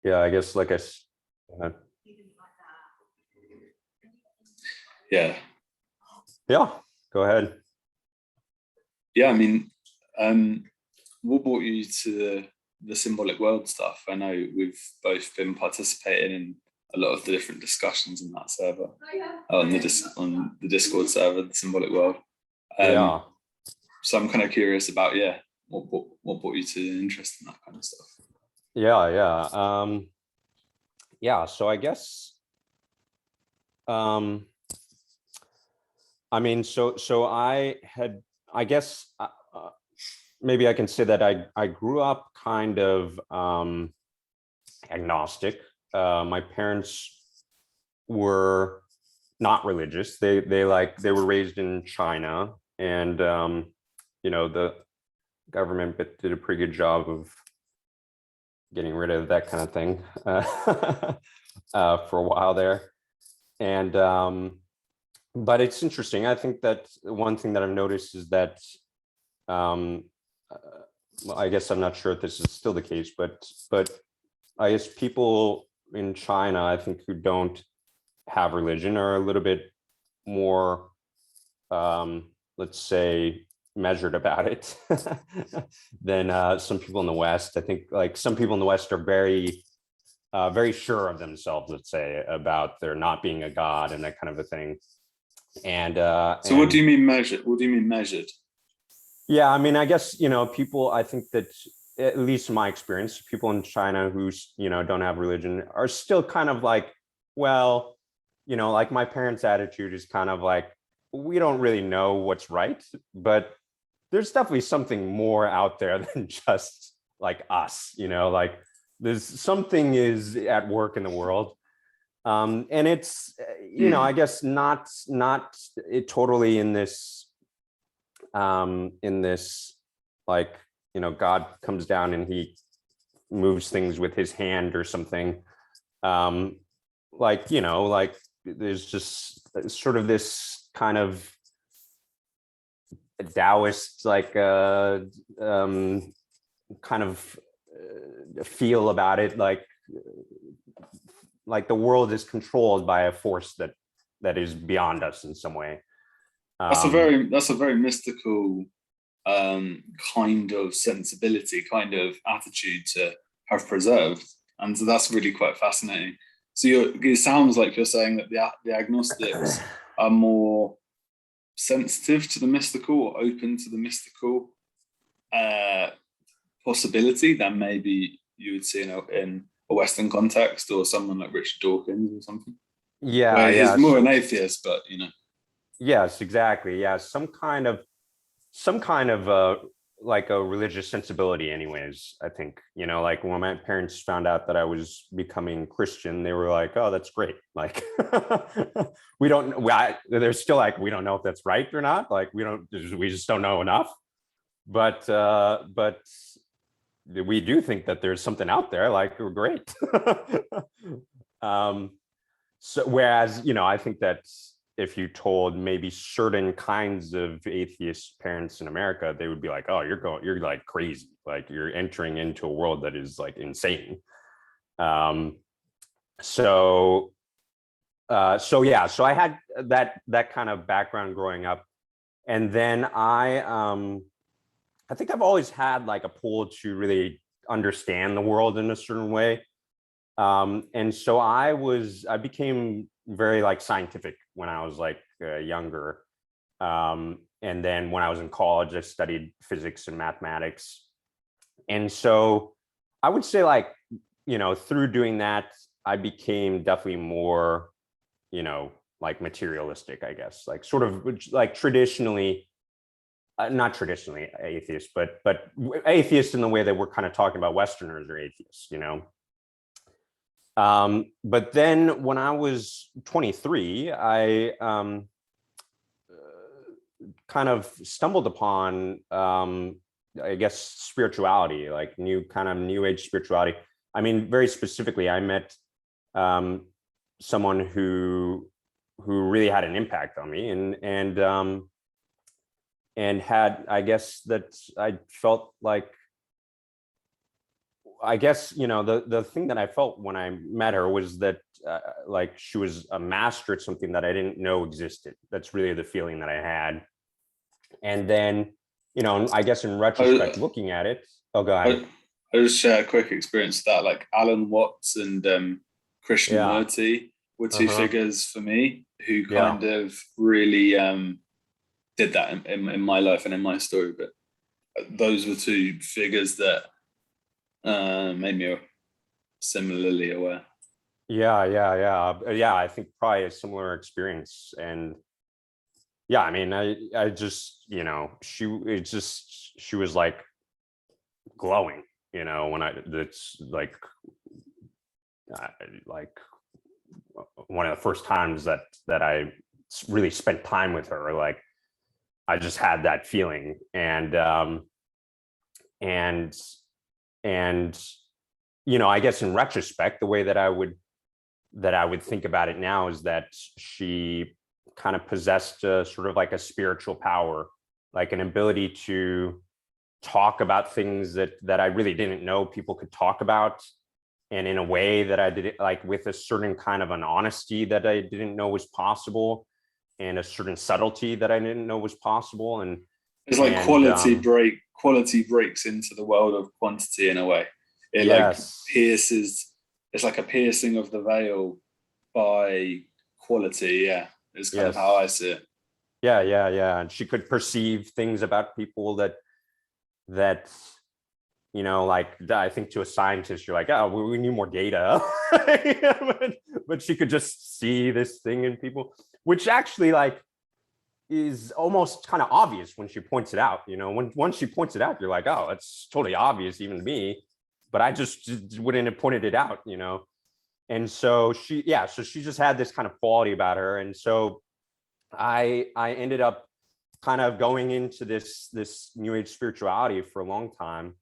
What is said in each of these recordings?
Yeah, I guess uh, Yeah. yeah, go ahead. Yeah, I mean, what brought you to the symbolic world stuff? I know we've both been participating in a lot of the different discussions in that server, on the Discord server, the symbolic world. Yeah. So I'm kind of curious about, yeah, what brought you to the interest in that kind of stuff? Yeah. So I guess, um, I mean, so I guess, maybe I can say that I grew up kind of agnostic. My parents were not religious. They were raised in China, and the government did a pretty good job of getting rid of that kind of thing for a while there. And but it's interesting. I think that one thing that I've noticed is that um, well, I guess I'm not sure if this is still the case, but I guess people in China, I think, who don't have religion are a little bit more, let's say, measured about it than some people in the West. I think like some people in the West are very sure of themselves, let's say, about there not being a God and that kind of a thing. So what do you mean measured? What do you mean measured? Yeah, I mean, I guess, people, I think that, at least in my experience, people in China who, don't have religion are still kind of like, well, like my parents' attitude is kind of like, we don't really know what's right, but there's definitely something more out there than just like us, like there's something is at work in the world. And it's, I guess not totally in this, like, God comes down and he moves things with his hand or something. Like there's just sort of this kind of Taoist, like, kind of feel about it, like the world is controlled by a force that is beyond us in some way. That's a very mystical kind of sensibility, kind of attitude to have preserved, and so that's really quite fascinating. So it sounds like you're saying that the agnostics are more sensitive to the mystical or open to the mystical possibility than maybe you would see in a Western context, or someone like Richard Dawkins or something. Yeah, Where he's yeah. more an atheist, but Yes, exactly. Yeah, some kind of like a religious sensibility anyways. I think, like when my parents found out that I was becoming Christian, they were like, oh, that's great. Like we don't they're still like, we don't know if that's right or not. Like we just don't know enough. But we do think that there's something out there, like, we're great. um so whereas, I think that if you told maybe certain kinds of atheist parents in America, they would be like, oh, you're like crazy, like you're entering into a world that is like insane. Um so yeah, so I had that kind of background growing up. And then I think I've always had like a pull to really understand the world in a certain way. And so I became very like scientific when I was like younger. And then when I was in college, I studied physics and mathematics. And so I would say, like, through doing that, I became definitely more, like materialistic, I guess, like sort of like traditionally, not traditionally atheist, but atheist in the way that we're kind of talking about Westerners are atheists. But then when I was 23, I kind of stumbled upon, I guess, spirituality, like new age spirituality. I mean, very specifically, I met someone who really had an impact on me, and had, I guess, that I felt like I guess, the thing that I felt when I met her was that like she was a master at something that I didn't know existed. That's really the feeling that I had. And then, I guess in retrospect, I, looking at it, oh, go ahead. I, I just share a quick experience of that. Like Alan Watts and Yeah. Krishnamurti were two Uh-huh. figures for me who Yeah. kind of really did that in my life and in my story. But those were two figures that made me similarly aware. Yeah. Yeah. Yeah. Yeah. I think probably a similar experience. And yeah, I mean, I just, she was like glowing, when it's uh, like one of the first times that I really spent time with her. Like, I just had that feeling. And and I guess in retrospect, the way that I would think about it now is that she kind of possessed a sort of like a spiritual power, like an ability to talk about things that I really didn't know people could talk about, and in a way that I did it like with a certain kind of an honesty that I didn't know was possible, and a certain subtlety that I didn't know was possible. and It's like and quality breaks into the world of quantity in a way. It like yes, pierces. It's like a piercing of the veil by quality. Yeah, is kind of how I yes, see it. yeah, and she could perceive things about people that like, I think to a scientist, you're like, oh, we need more data. but she could just see this thing in people, which actually like is almost kind of obvious when she points it out. When once she points it out, you're like, oh, it's totally obvious even to me, but I just wouldn't have pointed it out. And so she just had this kind of quality about her. And so I ended up kind of going into this new age spirituality for a long time.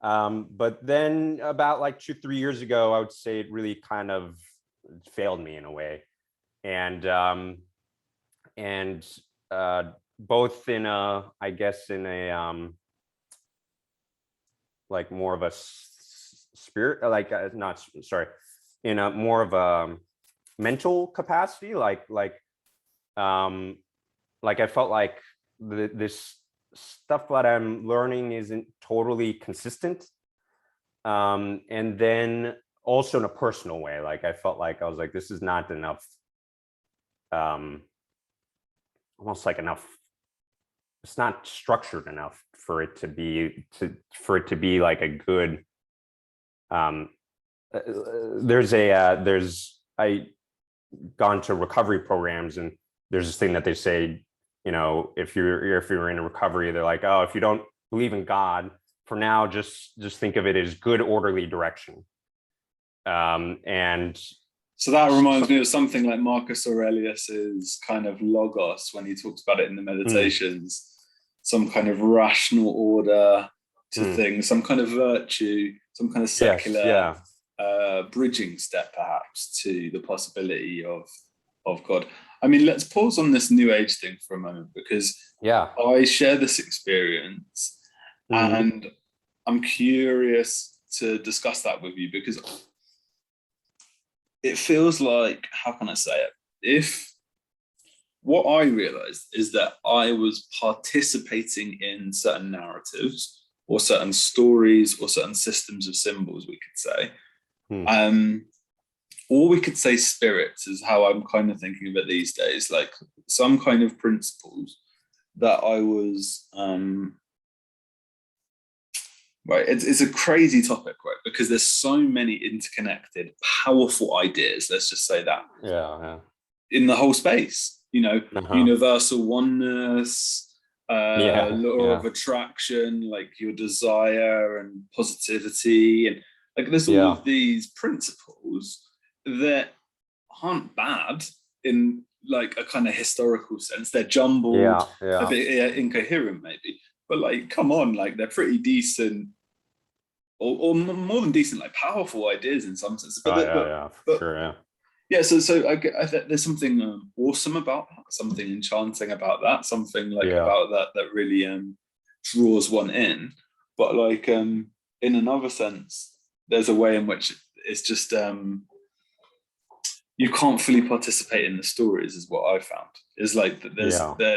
But then about like 2-3 years ago, I would say it really kind of failed me in a way. And both in a, I guess, in a like more of a spirit, like, not sorry, in a more of a mental capacity, um like I felt like this stuff that I'm learning isn't totally consistent. And then also in a personal way, like I felt like I was like, this is not enough, um almost like enough, it's not structured enough for it to be like a good, um there's I gone to recovery programs, and there's this thing that they say, if you're in a recovery, they're like, oh, if you don't believe in God for now, just think of it as good orderly direction. And So that reminds so, me of something like Marcus Aurelius's kind of logos when he talks about it in the mm, meditations, some kind of rational order to mm, things, some kind of virtue, some kind of yes, secular yeah, bridging step perhaps to the possibility of God. I mean, let's pause on this new age thing for a moment because yeah, I share this experience mm, and I'm curious to discuss that with you because it feels like, how can I say it? If what I realized is that I was participating in certain narratives or certain stories or certain systems of symbols, we could say. mm, Um, or we could say spirits is how I'm kind of thinking of it these days, like some kind of principles that I was right. It's a crazy topic, right? Because there's so many interconnected, powerful ideas. Let's just say that yeah, in the whole space. You know, yeah, uh-huh, universal oneness, yeah, law of yeah, attraction, like your desire and positivity, and like there's all yeah, of these principles that aren't bad in like a kind of historical sense. They're jumbled, yeah, a yeah, bit incoherent, maybe, but like, come on, like they're pretty decent or more than decent, like powerful ideas in some sense. oh, yeah, for But sure, yeah, yeah, so I there's something awesome about that, something enchanting about that, something like yeah, about that really draws one in. But like in another sense, there's a way in which it's just you can't fully participate in the stories, is what I found. Is like that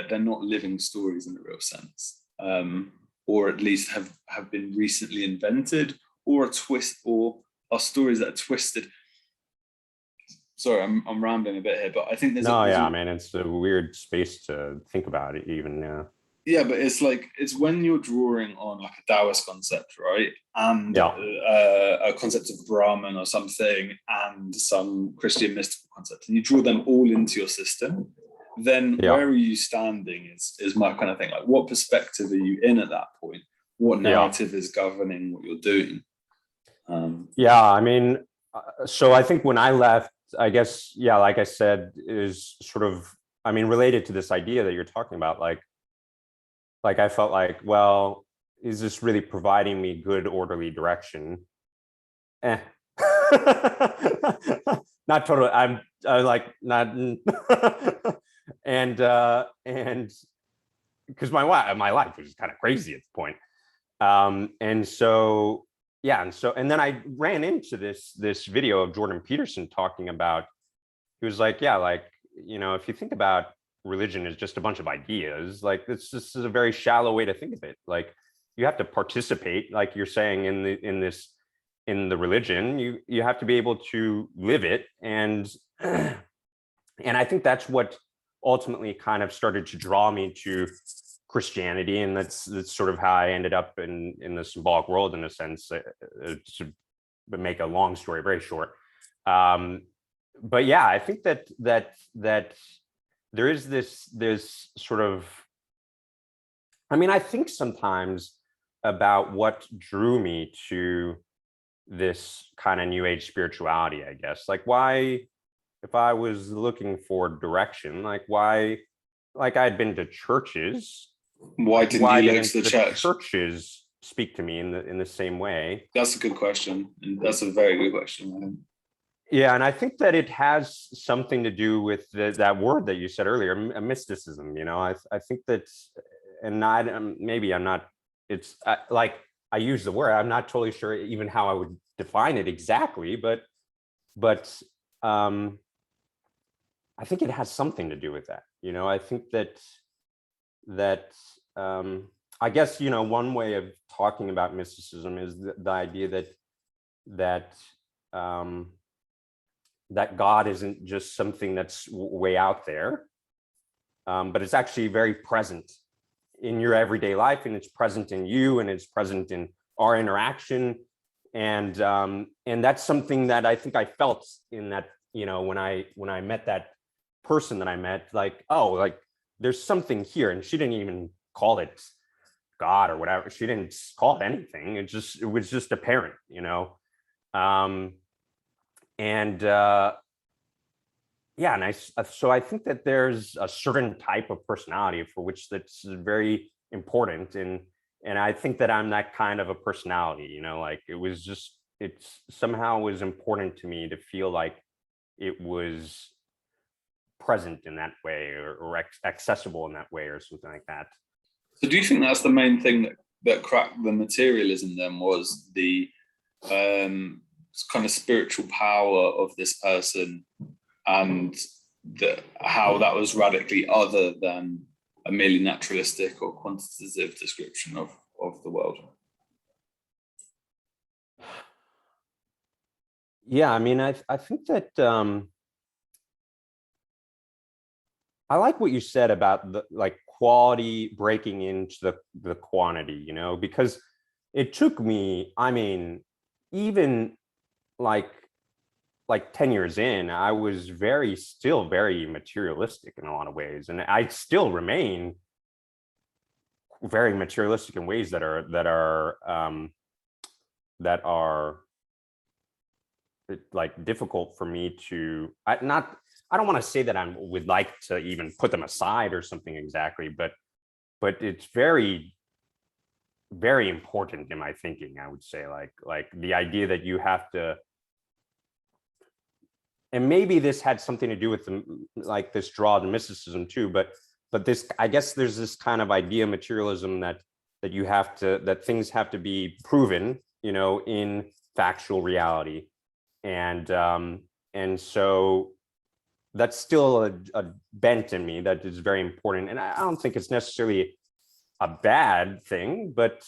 they're not living stories in a real sense, or at least have been recently invented, or are stories that are twisted. Sorry, I'm rambling a bit here, but I think there's it's a weird space to think about it even. Yeah, but it's when you're drawing on like a Taoist concept, right? And a concept of Brahman or something, and some Christian mystical concept, and you draw them all into your system, then where are you standing is my kind of thing. Like, what perspective are you in at that point? What narrative is governing what you're doing? I mean, so I think when I left, I guess, like I said, is sort of, I mean, related to this idea that you're talking about, like I felt like, well, is this really providing me good orderly direction? Not totally. I'm like not, and because my life was kind of crazy at the point, and then I ran into this video of Jordan Peterson talking about. He was like, if you think about religion is just a bunch of ideas, like this is a very shallow way to think of it. Like, you have to participate, like you're saying, in the religion. You have to be able to live it, and I think that's what ultimately kind of started to draw me to Christianity, and that's sort of how I ended up in the symbolic world, in a sense, to make a long story very short. But I think that there is this sort of, I mean, I think sometimes about what drew me to this kind of new age spirituality, I guess. Like, why, if I was looking for direction, like why, like I'd been to churches. Why didn't you go to the church? Churches speak to me in the same way? That's a good question. And that's a very good question. Yeah, and I think that it has something to do with that word that you said earlier, mysticism. I think that, and maybe I'm not. It's like I use the word. I'm not totally sure even how I would define it exactly, but I think it has something to do with that. I think that I guess one way of talking about mysticism is the idea that God isn't just something that's way out there, but it's actually very present in your everyday life, and it's present in you, and it's present in our interaction, and that's something that I think I felt in that, when I met that person that I met, like, oh, like there's something here, and she didn't even call it God or whatever. She didn't call it anything. It was just apparent, so I think that there's a certain type of personality for which that's very important, and I think that I'm that kind of a personality. Like it somehow was important to me to feel like it was present in that way, or accessible in that way, or something like that. So do you think that's the main thing that cracked the materialism then, was the kind of spiritual power of this person, and how that was radically other than a merely naturalistic or quantitative description of the world? Yeah, I mean, I think that I like what you said about the like quality breaking into the quantity, because it took me, I mean, even like 10 years in, I was still very materialistic in a lot of ways, and I still remain very materialistic in ways that are like difficult for me to. I don't want to say that I would like to even put them aside or something exactly, but it's very, very important in my thinking. I would say like the idea that you have to. And maybe this had something to do with like this draw to mysticism too, but this, I guess there's this kind of idea of materialism that things have to be proven in factual reality. And so that's still a bent in me that is very important. And I don't think it's necessarily a bad thing, but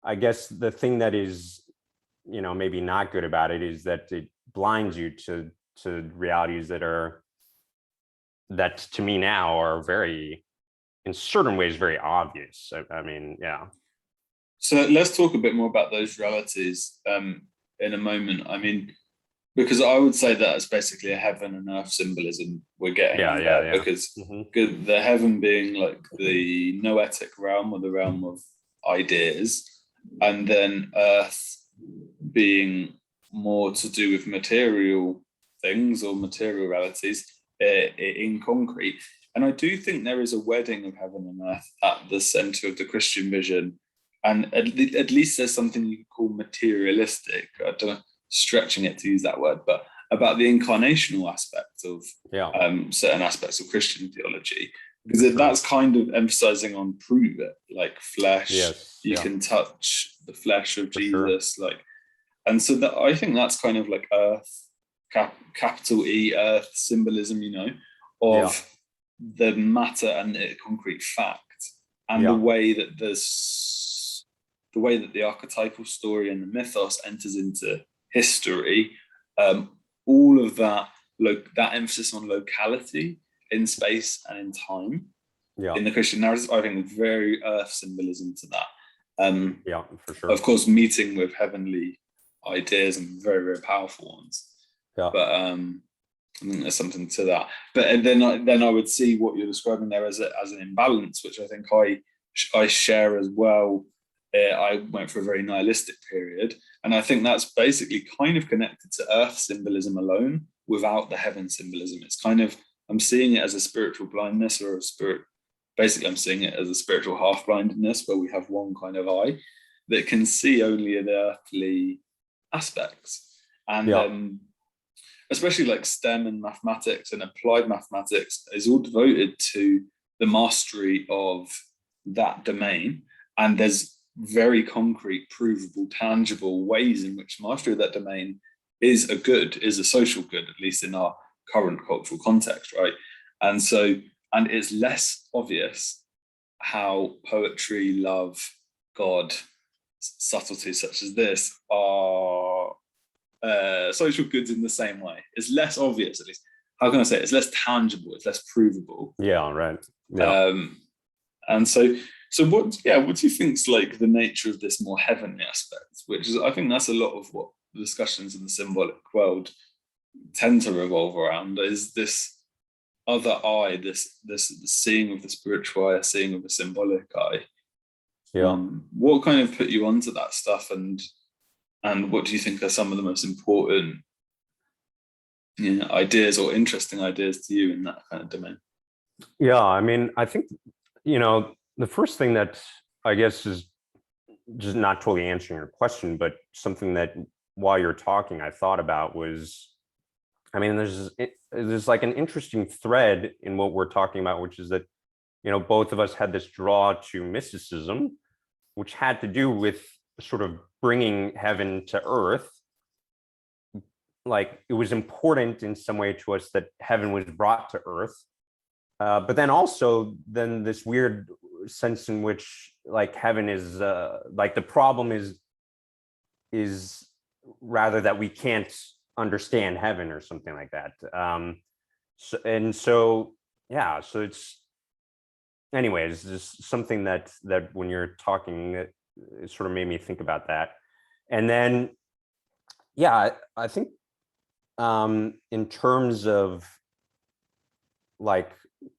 I guess the thing that is, maybe not good about it is that it blinds you to realities that to me now are very, in certain ways, very obvious. I mean, yeah. So let's talk a bit more about those realities in a moment. I mean, because I would say that it's basically a heaven and earth symbolism we're getting there. Because the heaven being like the noetic realm, or the realm of ideas, and then earth being more to do with material things or material realities in concrete. And I do think there is a wedding of heaven and earth at the center of the Christian vision. And at least there's something you call materialistic. I don't know, stretching it to use that word, but about the incarnational aspect of certain aspects of Christian theology, because that's kind of emphasizing on prove it, like flesh. You can touch the flesh of Jesus, like, and so that I think that's kind of like earth, capital E, earth symbolism, of the matter and the concrete fact, and the way that the archetypal story and the mythos enters into history, all of that, that emphasis on locality in space and in time, in the Christian narrative, I think very earth symbolism to that. For sure. Of course, meeting with heavenly ideas and very, very powerful ones. But I think there's something to that. But then I would see what you're describing there as an imbalance, which I think I share as well. I went for a very nihilistic period, and I think that's basically kind of connected to earth symbolism alone without the heaven symbolism. It's kind of, I'm seeing it as a spiritual blindness, or basically I'm seeing it as a spiritual half blindness, where we have one kind of eye that can see only the earthly aspects. And especially like STEM and mathematics and applied mathematics is all devoted to the mastery of that domain. And there's very concrete, provable, tangible ways in which mastery of that domain is a social good, at least in our current cultural context, right? And it's less obvious how poetry, love, God, subtleties such as this are social goods in the same way. It's less obvious, at least. How can I say it? It's less tangible, it's less provable. And so what do you think is like the nature of this more heavenly aspect, which is, I think that's a lot of what the discussions in the symbolic world tend to revolve around, is this other eye, this seeing of the spiritual eye, seeing of the symbolic eye. What kind of put you onto that stuff, and what do you think are some of the most important ideas or interesting ideas to you in that kind of domain? I mean, I think, the first thing that I guess is just not totally answering your question, but something that while you're talking, I thought about was, I mean, there's like an interesting thread in what we're talking about, which is that, both of us had this draw to mysticism, which had to do with sort of bringing heaven to earth. Like, it was important in some way to us that heaven was brought to earth. But then also this weird sense in which like heaven is like the problem is rather that we can't understand heaven or something like that. So it's, anyways, it's just something that when you're talking, it sort of made me think about that. And then I think in terms of like,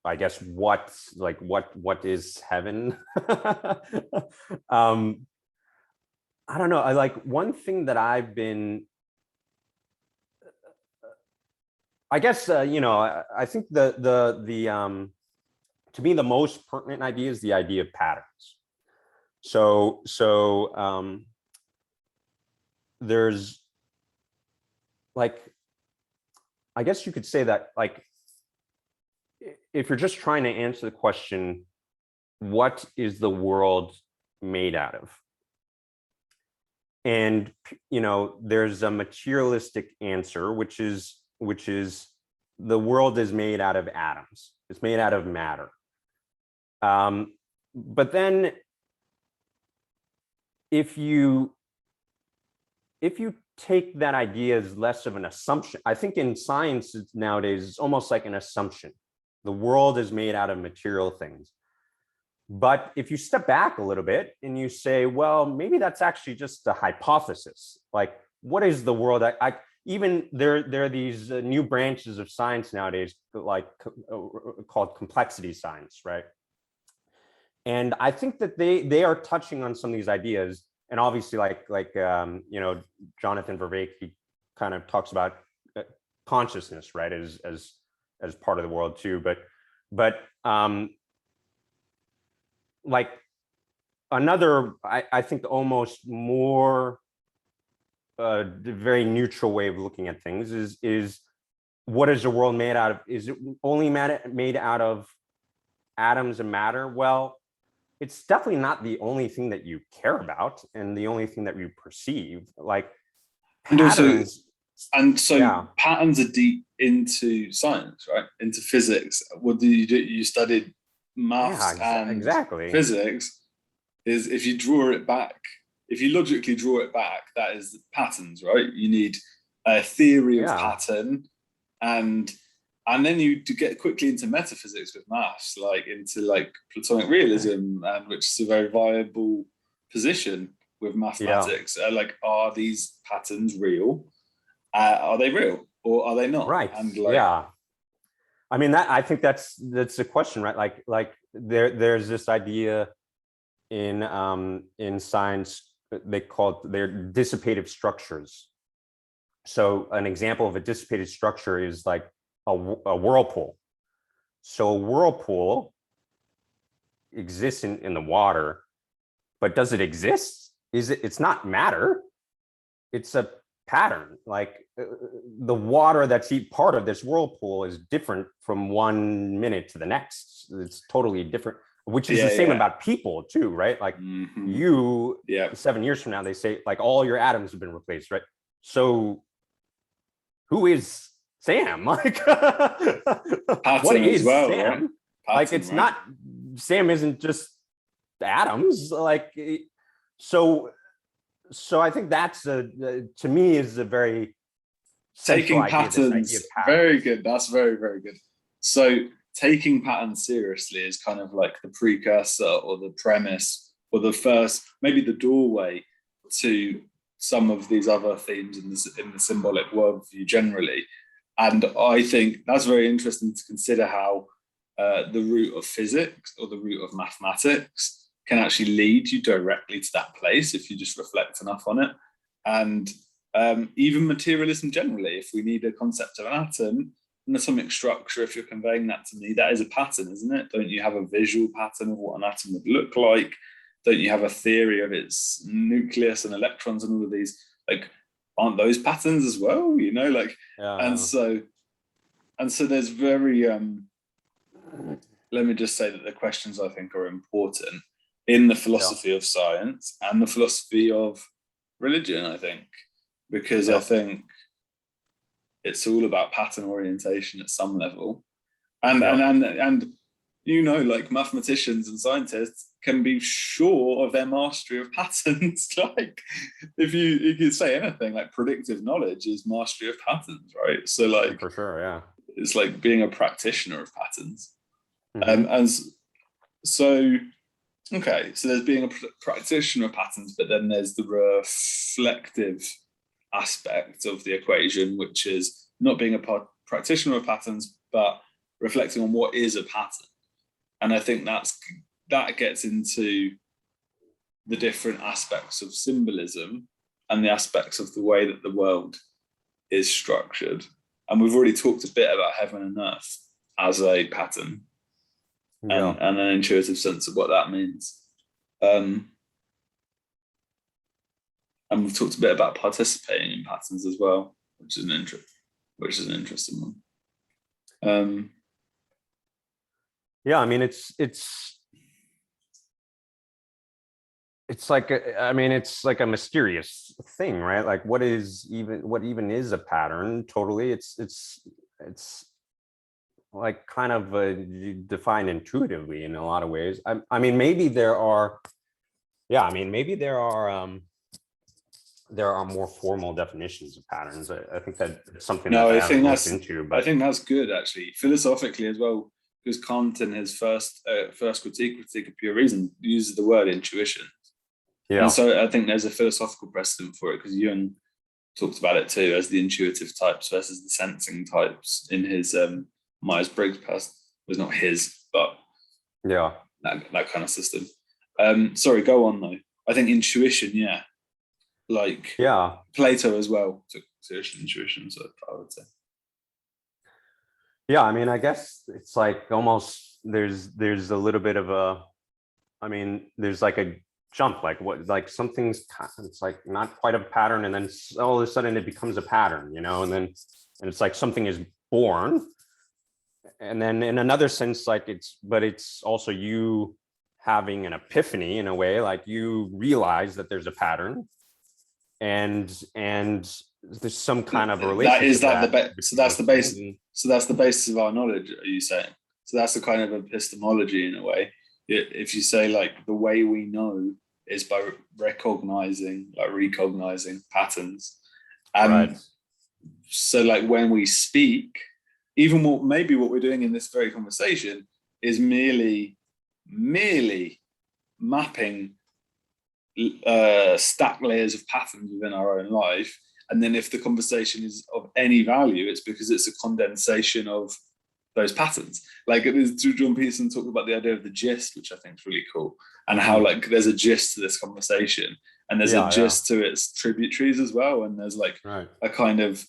I guess what is heaven? I don't know. I like one thing that I've been, I guess, I think the to me, the most pertinent idea is the idea of patterns. So there's like, I guess you could say that, like, if you're just trying to answer the question, what is the world made out of? And there's a materialistic answer, which is the world is made out of atoms. It's made out of matter. But then if you take that idea as less of an assumption, I think in science nowadays, it's almost like an assumption. The world is made out of material things. But if you step back a little bit and you say, well, maybe that's actually just a hypothesis. Like, what is the world? Even there are these new branches of science nowadays, like called complexity science, right? And I think that they are touching on some of these ideas. And obviously, Jonathan Vervaeke, he kind of talks about consciousness, right, as part of the world too. But like another, I think almost more very neutral way of looking at things is what is the world made out of? Is it only made out of atoms and matter? Well, it's definitely not the only thing that you care about and the only thing that you perceive. Like patterns. And so patterns are deep into science, right? Into physics. What do you do? You studied maths and physics. Is if you draw it back, if you logically draw it back, that is patterns, right? You need a theory of pattern, and then you get quickly into metaphysics with maths, like into like Platonic realism, and which is a very viable position with mathematics. Like, are these patterns real? Are they real or are they not? Right. And I mean, I think that's the question, right? Like there's this idea in science, they're dissipative structures. So an example of a dissipated structure is like a whirlpool. So a whirlpool exists in the water, but does it exist? It's not matter. It's a pattern. Like the water that's part of this whirlpool is different from 1 minute to the next. It's totally different, which is the same about people too, right? Like 7 years from now, they say like all your atoms have been replaced, right? So who is Sam? Like what is Sam? Right? Pattern, like it's not, Sam isn't just atoms. Like so I think that's to me is a very taking patterns. Very good. That's very, very good. So taking patterns seriously is kind of like the precursor or the premise or the first, maybe the doorway to some of these other themes in the symbolic worldview generally. And I think that's very interesting to consider how the root of physics or the root of mathematics can actually lead you directly to that place if you just reflect enough on it. And even materialism generally, if we need a concept of an atom, an atomic structure, if you're conveying that to me, that is a pattern, isn't it? Don't you have a visual pattern of what an atom would look like? Don't you have a theory of its nucleus and electrons and all of these? Like, aren't those patterns as well? You know, like, and so there's very, let me just say that the questions I think are important in the philosophy of science and the philosophy of religion, I think, because I think it's all about pattern orientation at some level. And you know, like mathematicians and scientists can be sure of their mastery of patterns. Like if you could say anything, like predictive knowledge is mastery of patterns, right? So like for sure, it's like being a practitioner of patterns. And so okay, so there's being a practitioner of patterns, but then there's the reflective aspect of the equation, which is not being a practitioner of patterns, but reflecting on what is a pattern. And I think that gets into the different aspects of symbolism and the aspects of the way that the world is structured. And we've already talked a bit about heaven and earth as a pattern. And an intuitive sense of what that means. And we've talked a bit about participating in patterns as well, which is an interesting one. I mean, it's it's like I mean, it's like a mysterious thing, right? Like what even is a pattern? Totally, it's like kind of defined intuitively in a lot of ways. I mean, maybe there are, yeah, I mean, maybe there are more formal definitions of patterns. I think that it's something that No, I haven't looked into, I but think that's good actually, philosophically as well, because Kant in his first critique of pure reason uses the word intuition, and yeah, so I think there's a philosophical precedent for it because Jung talked about it too as the intuitive types versus the sensing types in his Myers-Briggs past was not his, but yeah. that kind of system. Sorry, go on though. I think intuition, yeah, like Yeah, Plato as well took seriously intuition, so I would say. yeah. I mean, I guess it's like almost there's a little bit of a, I mean, there's like a jump, like what, like something's it's like not quite a pattern, and then all of a sudden it becomes a pattern, you know, and then and it's like something is born, and then in another sense, like but it's also you having an epiphany in a way, like you realize that there's a pattern, and there's some kind of a That is relationship that the that so between that's those the things. base. So that's the basis of our knowledge. Are you saying? So that's the kind of epistemology in a way. If you say like the way we know is by recognizing patterns, Right. and so like when we speak, even what we're doing in this very conversation is merely mapping stack layers of patterns within our own life. And then if the conversation is of any value, it's because it's a condensation of those patterns. Like John Peterson talked about the idea of the gist, which I think is really cool, and how like there's a gist to this conversation, and there's a Yeah, yeah. gist to its tributaries as well, and there's like Right. a kind of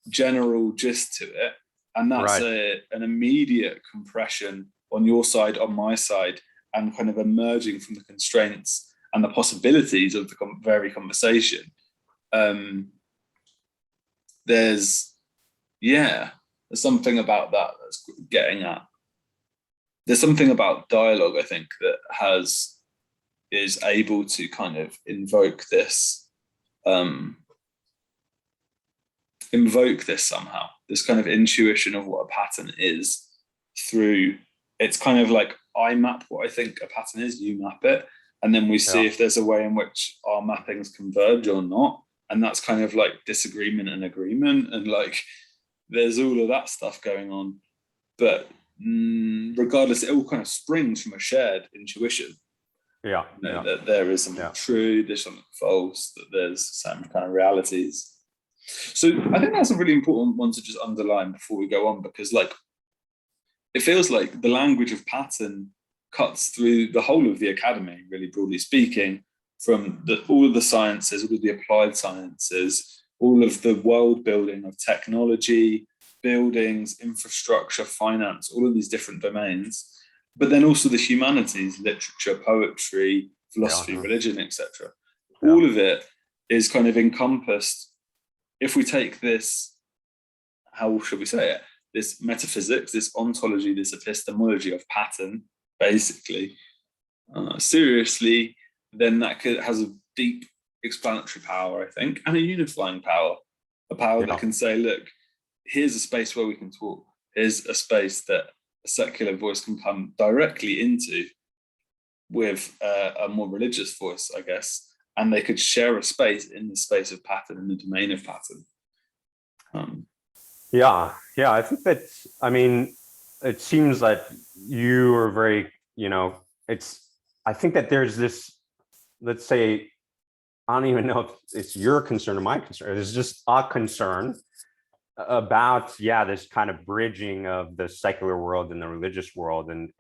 general gist to it, and that's Right. an immediate compression on your side, on my side, and kind of emerging from the constraints and the possibilities of the very conversation. Um, there's yeah, there's something about that that's getting at. There's something about dialogue, I think, that is able to kind of um, invoke this somehow, this kind of intuition of what a pattern is through, it's kind of like I map what I think a pattern is, you map it, and then we see Yeah. if there's a way in which our mappings converge or not. And that's kind of like disagreement and agreement, and like there's all of that stuff going on. But regardless, it all kind of springs from a shared intuition. Yeah. You know, Yeah. that there is something Yeah. true, there's something false, that there's some kind of realities. So I think that's a really important one to just underline before we go on, because like it feels like the language of pattern cuts through the whole of the academy, really broadly speaking, from all of the sciences, all of the applied sciences, all of the world building of technology, buildings, infrastructure, finance, all of these different domains, but then also the humanities, literature, poetry, Yeah. philosophy, religion, etc. Yeah. All of it is kind of encompassed. If we take this, how should we say it? This metaphysics, this ontology, this epistemology of pattern, basically, seriously, then has a deep explanatory power, I think, and a unifying power, a power that Yeah. can say, look, here's a space where we can talk. Here's a space that a secular voice can come directly into with a more religious voice, I guess, and they could share a space in the space of pattern, in the domain of pattern. Yeah. Yeah. I think that, I mean, it seems that you are very, you know, I think that there's this, let's say, I don't even know if it's your concern or my concern. It's just a concern about, yeah, this kind of bridging of the secular world and the religious world, and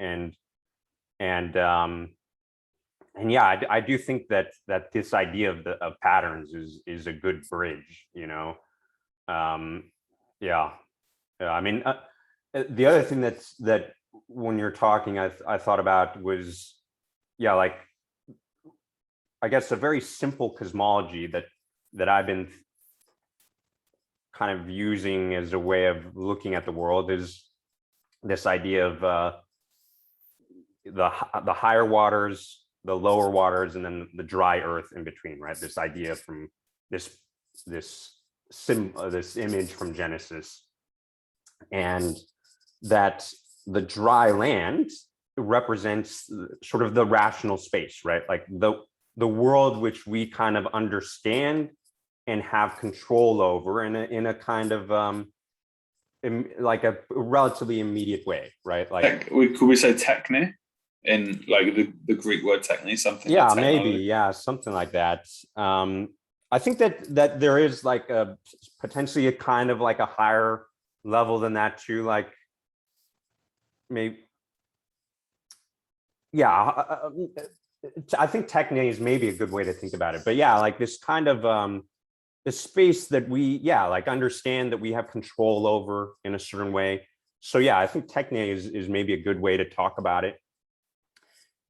yeah, I do think that this idea of patterns is a good bridge, you know. um yeah, yeah, I mean, the other thing that when you're talking, I thought about was, yeah, like, I guess a very simple cosmology that I've been kind of using as a way of looking at the world is this idea of the higher waters the lower waters and then the dry earth in between, right? This idea from this image from Genesis, and that the dry land represents sort of the rational space, right? Like the world which we kind of understand and have control over in a kind of like a relatively immediate way, right? Like could we say techne in like the Greek word techne, something? Yeah, like maybe, yeah, something like that. I think that there is like a potentially a kind of like a higher level than that too, like maybe, yeah. I think techne is maybe a good way to think about it, but yeah, like this kind of the space that we, yeah, like understand that we have control over in a certain way. So yeah, I think techne is maybe a good way to talk about it.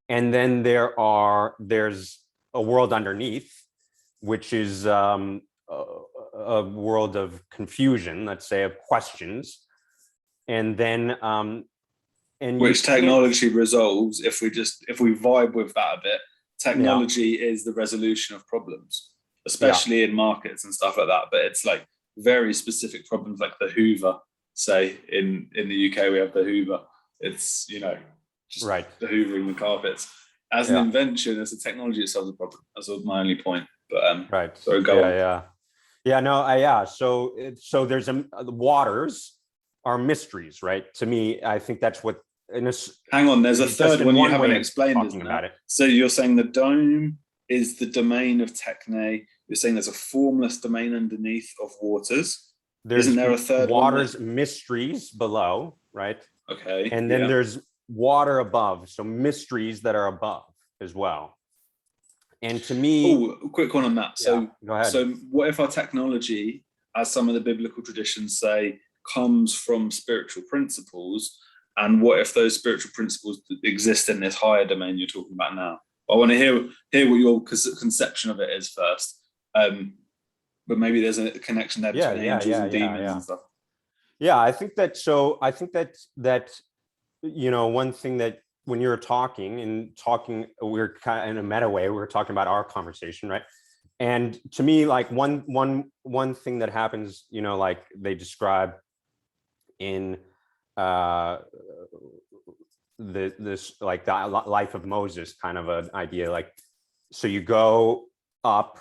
And then there's a world underneath, which is a world of confusion, let's say, of questions, and then which technology resolves if we vibe with that a bit. Technology is the resolution of problems, especially in markets and stuff like that. But it's like very specific problems, like the Hoover. Say in the UK we have the Hoover. It's just the hoovering the carpets. As an invention, as a technology, it solves a problem. That's my only point. But so go on. So there's the waters are mysteries, right? To me, I think that's what. Hang on, there's a third one you haven't explained, isn't there? So you're saying the dome is the domain of techne. You're saying there's a formless domain underneath of waters. Isn't there a third waters one? Mysteries below, right? Okay. And then there's water above, so mysteries that are above as well. And to me, quick one on that. So go ahead. So what if our technology, as some of the biblical traditions say, comes from spiritual principles? And what if those spiritual principles exist in this higher domain you're talking about now? I want to hear what your conception of it is first. But maybe there's a connection there between angels and demons and stuff. Yeah, I think that. So I think that one thing that when you're talking, we're kind of in a meta way. We're talking about our conversation, right? And to me, like one thing that happens, like they describe in this like the life of Moses kind of an idea, like, so you go up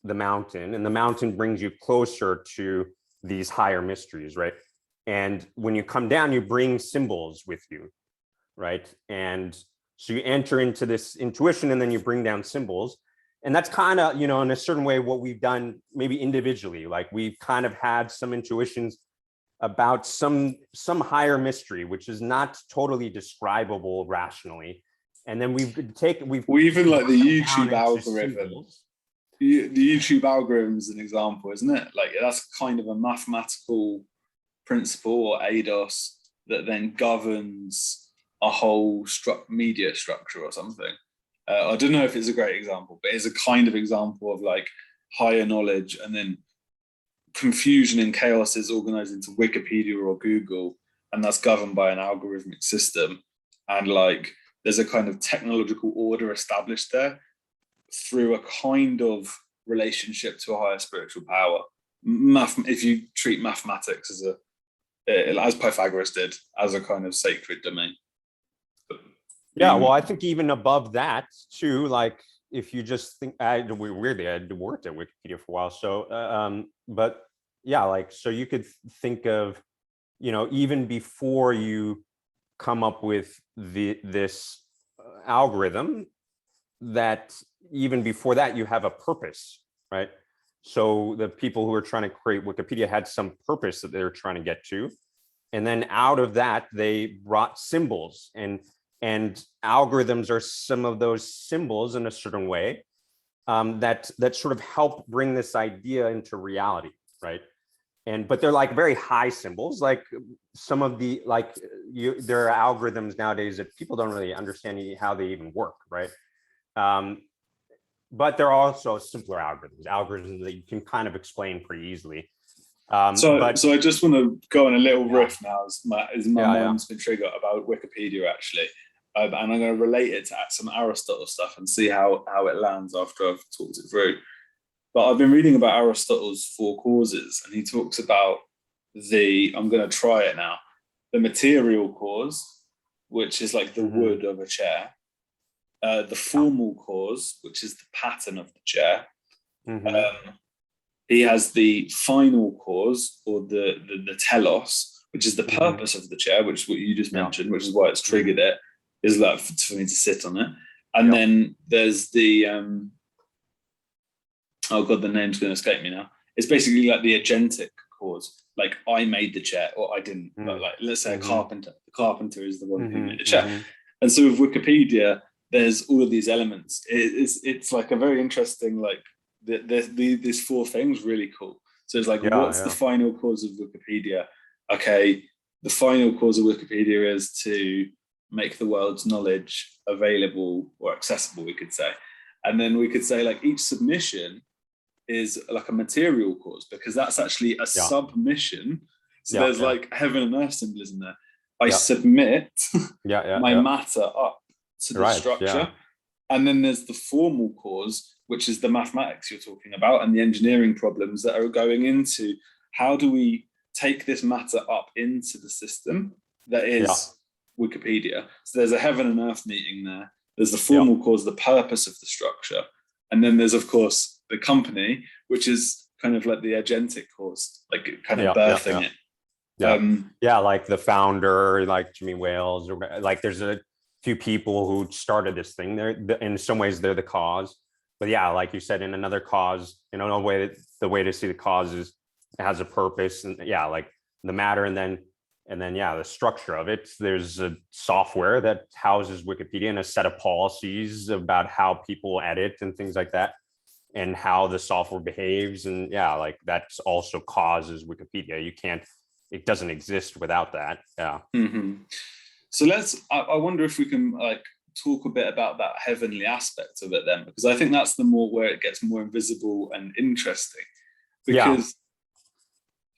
the mountain and the mountain brings you closer to these higher mysteries, right? And when you come down, you bring symbols with you, right? And so you enter into this intuition and then you bring down symbols. And that's kind of, in a certain way, what we've done maybe individually. Like we've kind of had some intuitions about some higher mystery, which is not totally describable rationally. And then we even like the YouTube algorithm. The YouTube algorithm is an example, isn't it? Like that's kind of a mathematical principle or ADOS that then governs a whole media structure or something. I don't know if it's a great example, but it's a kind of example of like higher knowledge, and then confusion and chaos is organized into Wikipedia or Google, and that's governed by an algorithmic system. And like there's a kind of technological order established there through a kind of relationship to a higher spiritual power. If you treat mathematics as Pythagoras did, as a kind of sacred domain. Well, I think even above that too, like if you just think, weirdly, I worked at Wikipedia for a while, so but yeah, like so you could think of, even before you come up with this algorithm, that even before that you have a purpose, right? So the people who are trying to create Wikipedia had some purpose that they were trying to get to, and then out of that they brought symbols, and algorithms are some of those symbols in a certain way that sort of help bring this idea into reality, right? But they're like very high symbols, like some of the there are algorithms nowadays that people don't really understand how they even work, right? But there are also simpler algorithms that you can kind of explain pretty easily. So I just want to go on a little riff now, as my mind's been triggered about Wikipedia actually. and I'm going to relate it to some Aristotle stuff and see how it lands after I've talked it through. But I've been reading about Aristotle's four causes, and he talks about I'm going to try it now, the material cause, which is like the wood of a chair, the formal cause, which is the pattern of the chair. He has the final cause, or the telos, which is the purpose of the chair, which is what you just mentioned, which is why it's triggered it, is that for me to sit on it. And then there's the oh god, the name's going to escape me now. It's basically like the agentic cause, like I made the chair or I didn't. But like, let's say a carpenter. The carpenter is the one who made the chair. And so with Wikipedia, there's all of these elements. It's like a very interesting, like these four things, really cool. So it's like, what's the final cause of Wikipedia? Okay, the final cause of Wikipedia is to make the world's knowledge available or accessible, we could say. And then we could say like each submission is like a material cause, because that's actually a submission. So there's like heaven and earth symbolism there. I submit my matter up to the structure. And then there's the formal cause, which is the mathematics you're talking about and the engineering problems that are going into how do we take this matter up into the system that is Wikipedia. So there's a heaven and earth meeting there. There's the formal cause, the purpose of the structure. And then there's, of course, the company, which is kind of like the agentic cause, like kind of birthing it. Like the founder, like Jimmy Wales, or like there's a few people who started this thing. They're in some ways they're the cause, but like you said, in another cause, in a way, the way to see the cause is it has a purpose, and like the matter, and then the structure of it. There's a software that houses Wikipedia and a set of policies about how people edit and things like that, and how the software behaves, and like that's also causes Wikipedia. It doesn't exist without that. So I wonder if we can like talk a bit about that heavenly aspect of it then, because I think that's the more where it gets more invisible and interesting. Because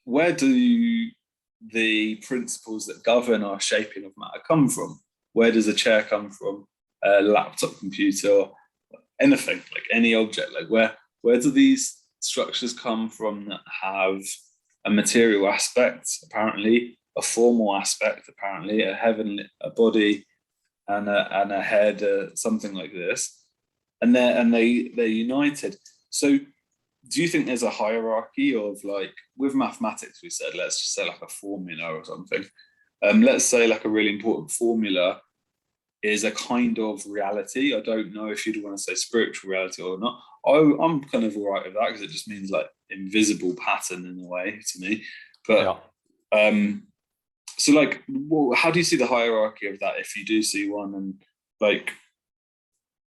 where do the principles that govern our shaping of matter come from? Where does a chair come from? A laptop computer, anything, like any object, like where do these structures come from that have a material aspect, apparently, a formal aspect, apparently, a body and a head, something like this, and they're united. So do you think there's a hierarchy of, like, with mathematics, we said, let's just say like a formula or something. Let's say like a really important formula is a kind of reality. I don't know if you'd want to say spiritual reality or not. I'm kind of all right with that, because it just means like invisible pattern in a way to me. But so like, how do you see the hierarchy of that, if you do see one? And like,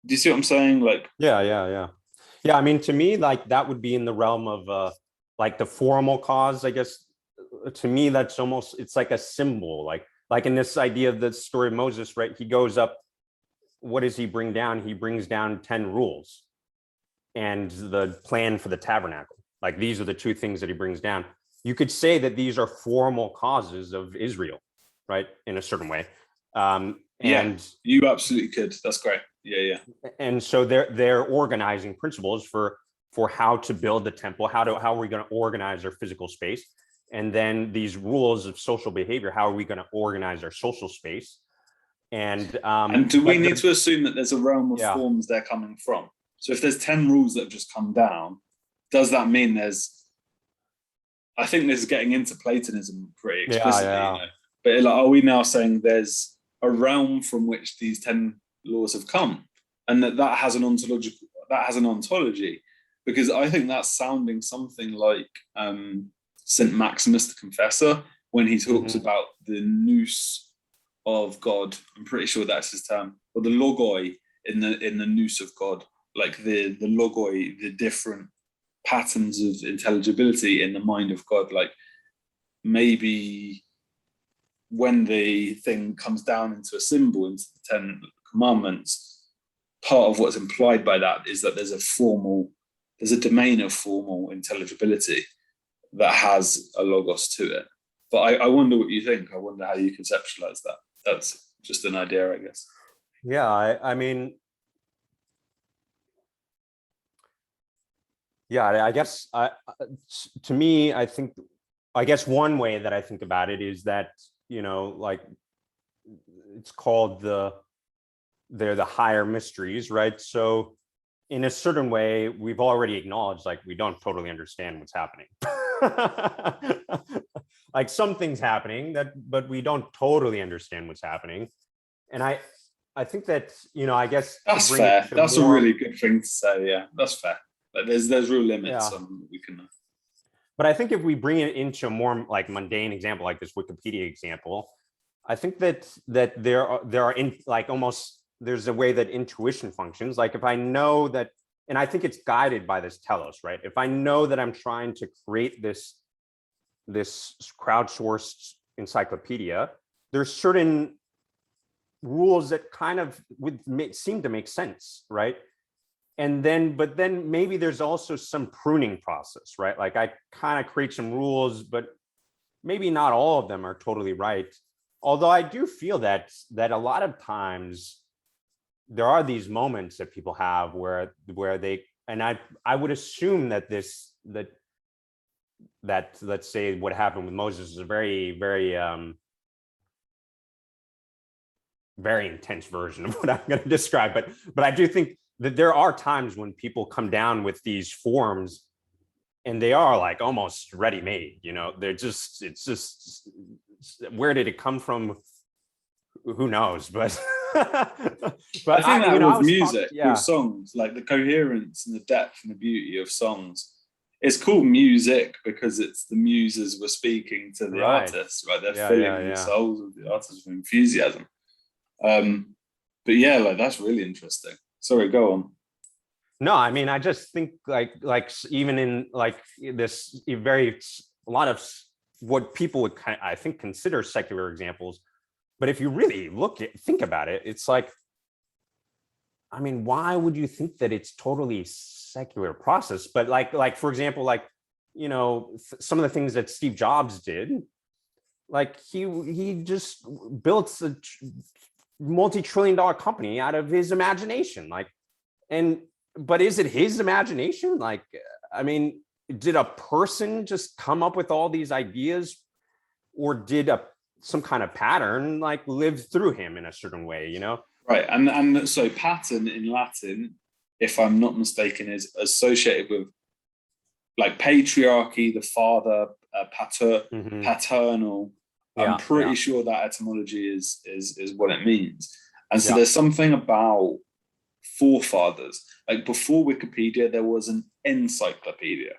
do you see what I'm saying? Like, yeah, I mean, to me, like that would be in the realm of like the formal cause, I guess. To me, that's almost, it's like a symbol, like in this idea of the story of Moses, right? He goes up, what does he bring down? He brings down 10 rules and the plan for the tabernacle. Like these are the two things that he brings down. You could say that these are formal causes of Israel, right? In a certain way. And you absolutely could. That's great. And so they're organizing principles for how to build the temple, how are we going to organize our physical space, and then these rules of social behavior, how are we going to organize our social space? And do we need to assume that there's a realm of forms they're coming from? So if there's 10 rules that have just come down, does that mean I think this is getting into Platonism pretty explicitly, you know? But like, are we now saying there's a realm from which these 10 laws have come, and that has an ontology? Because I think that's sounding something like St. Maximus the Confessor, when he talks about the nous of God. I'm pretty sure that's his term, or the logoi in the nous of God, like the logoi, the different patterns of intelligibility in the mind of God. Like maybe when the thing comes down into a symbol, into the 10 commandments, part of what's implied by that is that there's a domain of formal intelligibility that has a logos to it. But I wonder what you think. I wonder how you conceptualize that. That's just an idea, I guess. Yeah, I mean, yeah, I guess to me, I guess one way that I think about it is that, like it's called they're the higher mysteries, right? So in a certain way, we've already acknowledged like we don't totally understand what's happening. Like something's happening but we don't totally understand what's happening. And I think that, I guess to That's bring it fair. to That's a more, really good thing to say. Yeah, that's fair. Like there's real limits yeah. on what we can. But I think if we bring it into a more like mundane example, like this Wikipedia example, I think that there are in like almost there's a way that intuition functions. Like if I know that, and I think it's guided by this telos, right? If I know that I'm trying to create this crowdsourced encyclopedia, there's certain rules that kind of seem to make sense, right? But then maybe there's also some pruning process, right? Like I kind of create some rules, but maybe not all of them are totally right. Although I do feel that a lot of times there are these moments that people have where they, and I would assume that that let's say what happened with Moses is a very very intense version of what I'm going to describe, but I do think that there are times when people come down with these forms and they are like almost ready made, they're just, it's just, where did it come from? Who knows? But I but think that I with was music, with yeah, songs, like the coherence and the depth and the beauty of songs, it's called music because it's the muses were speaking to the right, artists, right? They're yeah, filling the yeah. souls of the artists with enthusiasm. But yeah, like that's really interesting. Sorry, go on. No, I mean, I just think like even in like this very a lot of what people would I think consider secular examples, but if you really think about it, it's like, I mean, why would you think that it's totally secular process? But like for example, like some of the things that Steve Jobs did, like he just built a multi-trillion-dollar company out of his imagination, like, and but is it his imagination? Like, I mean, did a person just come up with all these ideas, or did some kind of pattern like live through him in a certain way? Right, and so pattern in Latin, if I'm not mistaken, is associated with like patriarchy, the father, Mm-hmm. paternal. I'm Yeah, pretty yeah, sure that etymology is what it means. And so yeah, there's something about forefathers. Like before Wikipedia, there was an encyclopedia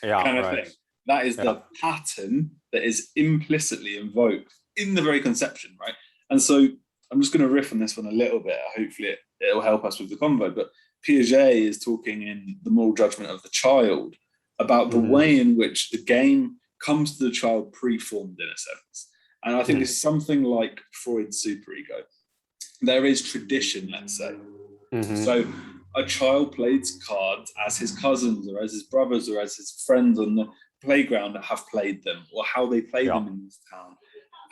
yeah, kind of right, thing. That is yeah, the pattern that is implicitly invoked in the very conception, right? And so I'm just going to riff on this one a little bit. Hopefully, it'll help us with the convo. But Piaget is talking in The Moral Judgment of the Child about the mm-hmm. way in which the game comes to the child preformed in a sense. And I think this is something like Freud's superego. There is tradition, let's say. Mm-hmm. So a child plays cards as his cousins or as his brothers or as his friends on the playground have played them, or how they play Yeah, them in this town,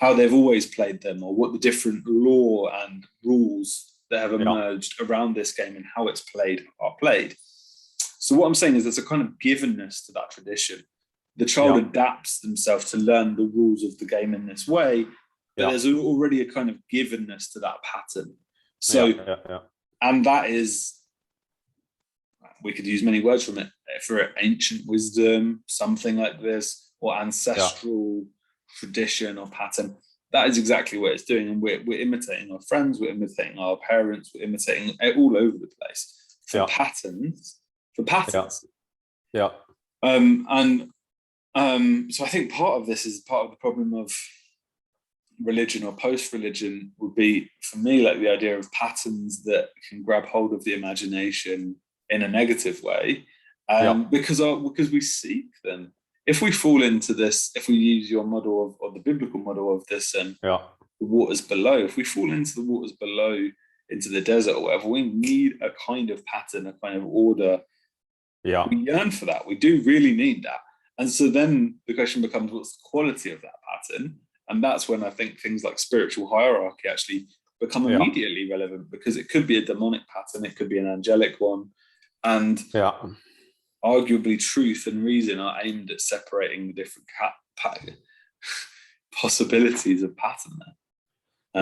how they've always played them, or what the different law and rules that have yeah, emerged around this game and how it's played are played. So what I'm saying is there's a kind of givenness to that tradition. The child yeah, adapts themselves to learn the rules of the game in this way, but yeah, there's already a kind of givenness to that pattern. yeah, So, yeah, yeah, and that is, we could use many words from it for ancient wisdom, something like this, or yeah, ancestral tradition or pattern. That is exactly what it's doing. And we're imitating our friends, we're imitating our parents, we're imitating it all over the place for yeah, patterns, for yeah, patterns. yeah, And so I think part of this is part of the problem of religion or post-religion would be, for me, like the idea of patterns that can grab hold of the imagination in a negative way, yeah, because we seek them. If we fall into this, if we use your model of, or the biblical model of this, yeah, the waters below, if we fall into the waters below, into the desert or whatever, we need a kind of pattern, a kind of order. yeah, We yearn for that. We do really need that. And so then the question becomes, what's the quality of that pattern? And that's when I think things like spiritual hierarchy actually become Yeah. immediately relevant, because it could be a demonic pattern, it could be an angelic one, and Yeah. arguably truth and reason are aimed at separating the different possibilities of pattern there.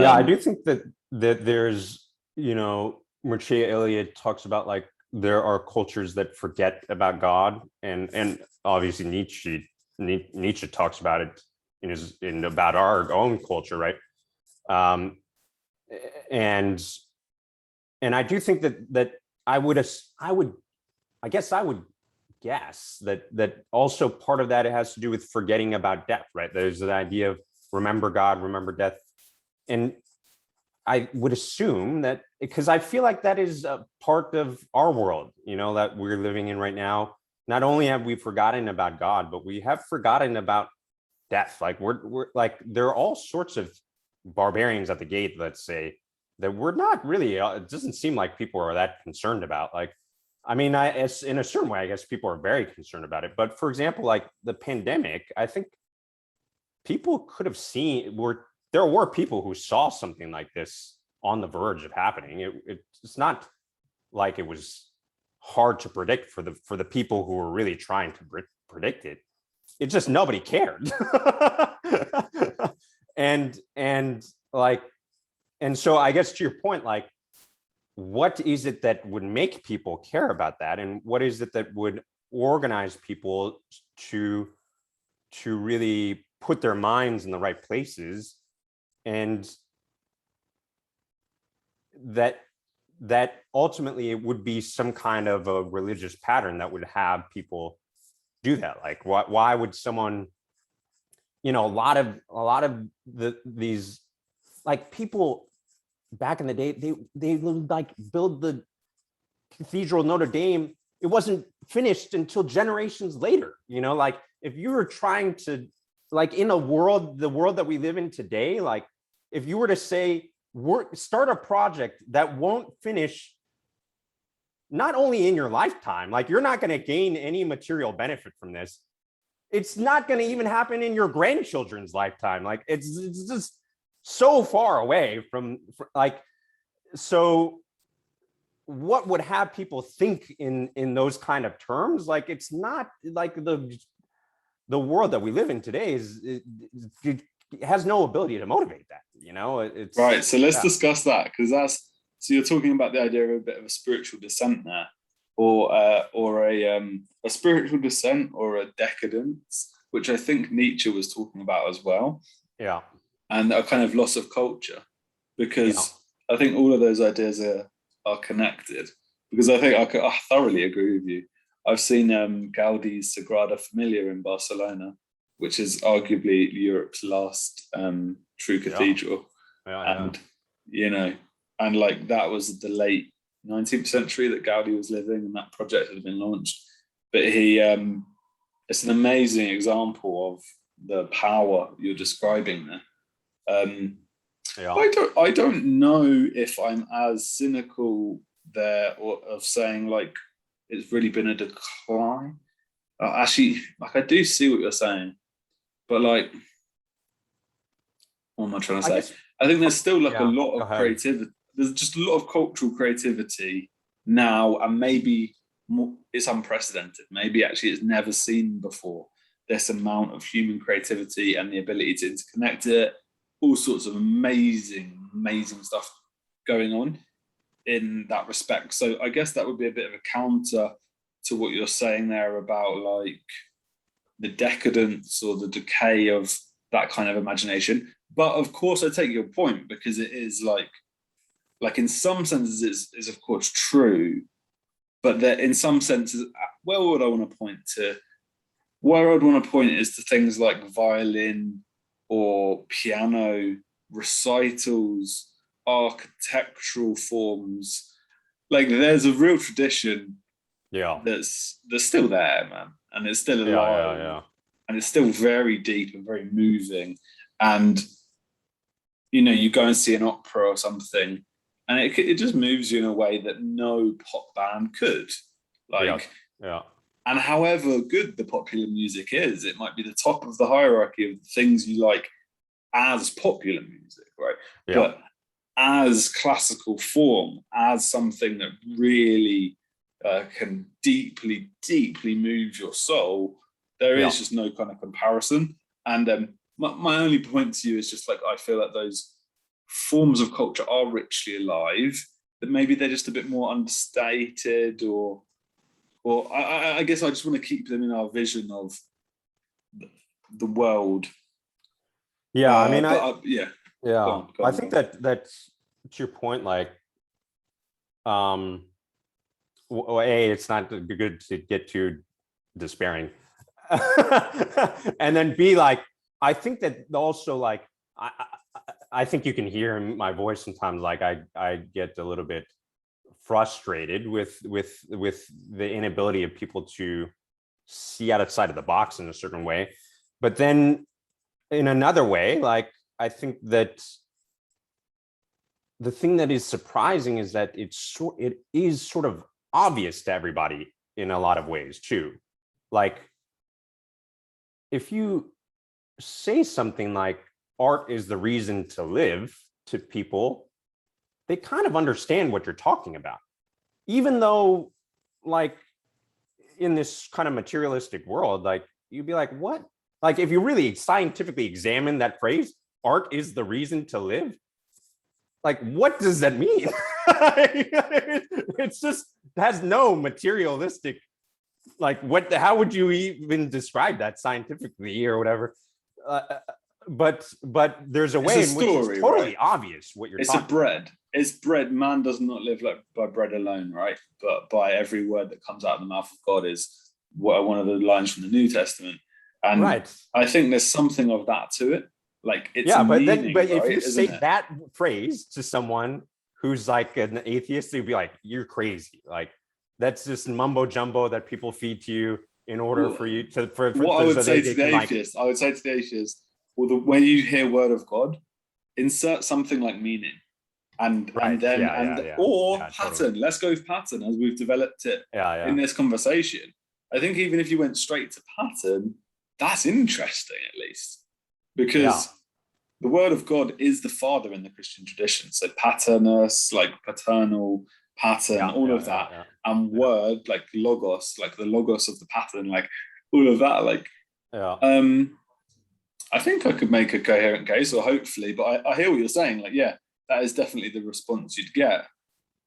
Yeah, I do think that there's, Mircea Eliade talks about like there are cultures that forget about God, and obviously Nietzsche talks about it in about our own culture, right? And I do think that I would guess that also part of that, it has to do with forgetting about death, right? There's the idea of remember God, remember death. And I would assume that, because I feel like that is a part of our world, that we're living in right now. Not only have we forgotten about God, but we have forgotten about death. Like we're like, there are all sorts of barbarians at the gate, let's say, that we're not really, it doesn't seem like people are that concerned about. Like, I mean, in a certain way, I guess people are very concerned about it. But for example, like the pandemic, I think people could have seen, there were people who saw something like this on the verge of happening. It's not like it was hard to predict for the people who were really trying to predict it. It's just nobody cared. and so I guess to your point, like, what is it that would make people care about that, and what is it that would organize people to really put their minds in the right places, and that ultimately it would be some kind of a religious pattern that would have people do that. Like, why would someone, a lot of these like people back in the day, they would like build the Cathedral of Notre Dame. It wasn't finished until generations later. Like if you were trying to, like in the world that we live in today, like if you were to say, start a project that won't finish not only in your lifetime, like you're not going to gain any material benefit from this. It's not going to even happen in your grandchildren's lifetime. Like it's just so far away from like, so what would have people think in those kind of terms? Like, it's not like the world that we live in today it has no ability to motivate that, it's right. So let's discuss that, because so you're talking about the idea of a bit of a spiritual descent there, or a spiritual descent or a decadence, which I think Nietzsche was talking about as well. Yeah. And a kind of loss of culture, because I think all of those ideas are connected. Because I think I thoroughly agree with you. I've seen Gaudi's Sagrada Familia in Barcelona, which is arguably Europe's last true cathedral. And and like that was the late 19th century that Gaudi was living, and that project had been launched. But it's an amazing example of the power you're describing there. I don't know if I'm as cynical there, or of saying like it's really been a decline. Actually, like I do see what you're saying, but like, what am I trying to say? I think there's still like a lot of creativity. There's just a lot of cultural creativity now, and maybe it's unprecedented. Maybe actually it's never seen before. This amount of human creativity and the ability to interconnect it, all sorts of amazing stuff going on in that respect. So I guess that would be a bit of a counter to what you're saying there about like the decadence or the decay of that kind of imagination. But of course I take your point, because it is like in some senses it's of course true, but that in some senses, where would I want to point to? Where I'd want to point is to things like violin or piano recitals, architectural forms. Like there's a real tradition that's still there, man, and it's still alive, and it's still very deep and very moving. And you go and see an opera or something, and it just moves you in a way that no pop band could. And however good the popular music is, it might be the top of the hierarchy of the things you like as popular music, right? as classical form, as something that really can deeply, deeply move your soul, there is just no kind of comparison. And my only point to you is just like, I feel like those forms of culture are richly alive, that maybe they're just a bit more understated, or I guess I just want to keep them in our vision of the world. Yeah, I mean, yeah. Go on. I think that's to your point, like, well, A, it's not good to get too despairing. And then B, like, I think that also, like, I think you can hear in my voice sometimes, like I get a little bit frustrated with the inability of people to see outside of the box in a certain way. But then in another way, like, I think that the thing that is surprising is that it is sort of obvious to everybody in a lot of ways too. Like, if you say something like art is the reason to live to people, they kind of understand what you're talking about. Even though, like, in this kind of materialistic world, like, you'd be like, what? Like, if you really scientifically examine that phrase, art is the reason to live, like, what does that mean? It's just has no materialistic, like, how would you even describe that scientifically or whatever? But there's a way in which it's totally obvious what you're talking about. It's bread. Man does not live like by bread alone, right? But by every word that comes out of the mouth of God, is one of the lines from the New Testament. And I think there's something of that to it. Like, it's but right, if you say that phrase to someone who's like an atheist, they'd be like, you're crazy. Like, that's just mumbo jumbo that people feed to you in order for you to. I would say to the atheist, well, when you hear word of God, insert something like meaning, and pattern. Totally. Let's go with pattern, as we've developed it in this conversation. I think even if you went straight to pattern, that's interesting, at least, because the word of God is the father in the Christian tradition. So paternus, like paternal, pattern, all of that, and word, like logos, like the logos of the pattern, like all of that, like I think I could make a coherent case, or hopefully, but I hear what you're saying. Like, yeah, that is definitely the response you'd get.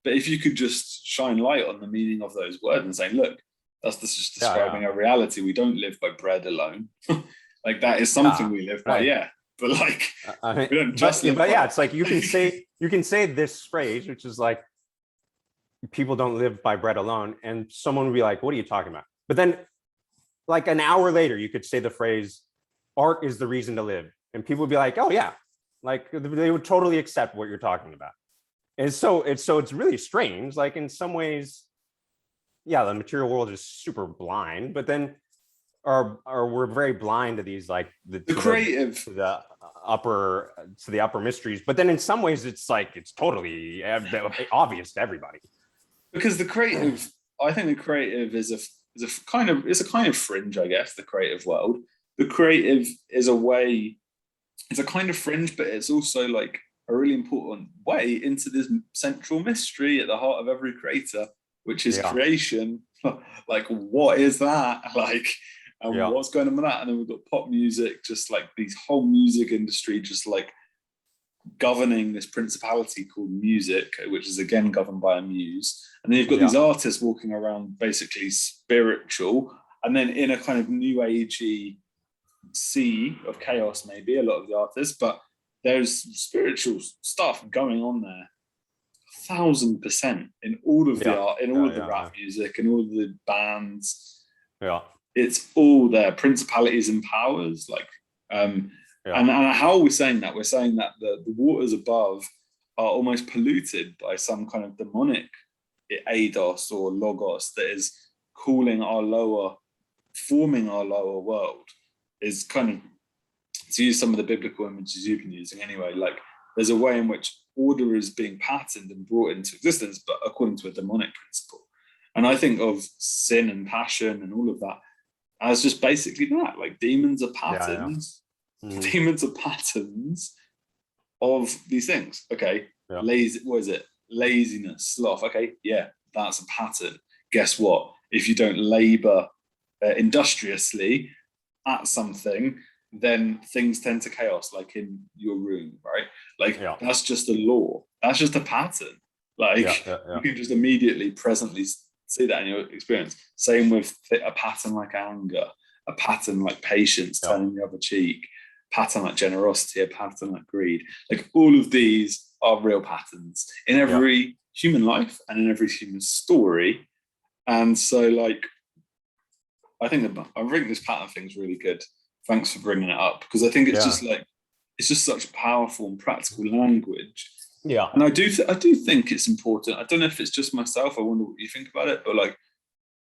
But if you could just shine light on the meaning of those words and say, look, that's just describing a reality. We don't live by bread alone. Like, that is something we live by, but like, we don't just live by it. It's like, you can say this phrase, which is like, people don't live by bread alone, and someone would be like, what are you talking about? But then, like, an hour later, you could say the phrase, art is the reason to live, and people would be like, oh yeah, like, they would totally accept what you're talking about. And so it's really strange. Like, in some ways, the material world is super blind, but then we're very blind to these, like, the creative, to the upper mysteries. But then in some ways, it's like, it's totally obvious to everybody. Because the creative, I think the creative is a kind of fringe, I guess, the creative world. The creative is it's a kind of fringe, but it's also like a really important way into this central mystery at the heart of every creator, which is creation. Like, what is that? Like, and what's going on with that? And then we've got pop music, just like these whole music industry, just like governing this principality called music, which is again governed by a muse. And then you've got these artists walking around basically spiritual, and then in a kind of new agey sea of chaos, maybe a lot of the artists, but there's spiritual stuff going on there 1,000% in all of the art, in all of the rap music, in all of the bands. It's all there. Principalities and powers, like and how are we saying that? We're saying that the waters above are almost polluted by some kind of demonic eidos or logos that is forming our lower world. Is kind of, to use some of the biblical images you've been using anyway, like, there's a way in which order is being patterned and brought into existence, but according to a demonic principle. And I think of sin and passion and all of that as just basically that, like, demons are patterns. Demons are patterns of these things. Okay, Yeah. Lazy, what is it? Laziness, sloth. Okay, yeah, that's a pattern. Guess what? If you don't labor industriously at something, then things tend to chaos, like in your room, right? Like Yeah. that's just a law. That's just a pattern. Like you can just immediately, presently see that in your experience. Same with a pattern like anger, a pattern like patience, turning the other cheek, pattern like generosity, a pattern like greed. Like all of these are real patterns in every human life and in every human story. And so, like, I think this pattern thing's really good. Thanks for bringing it up, because I think it's just like, it's just such powerful and practical language. Yeah. And I do think it's important. I don't know if it's just myself. I wonder what you think about it, but like,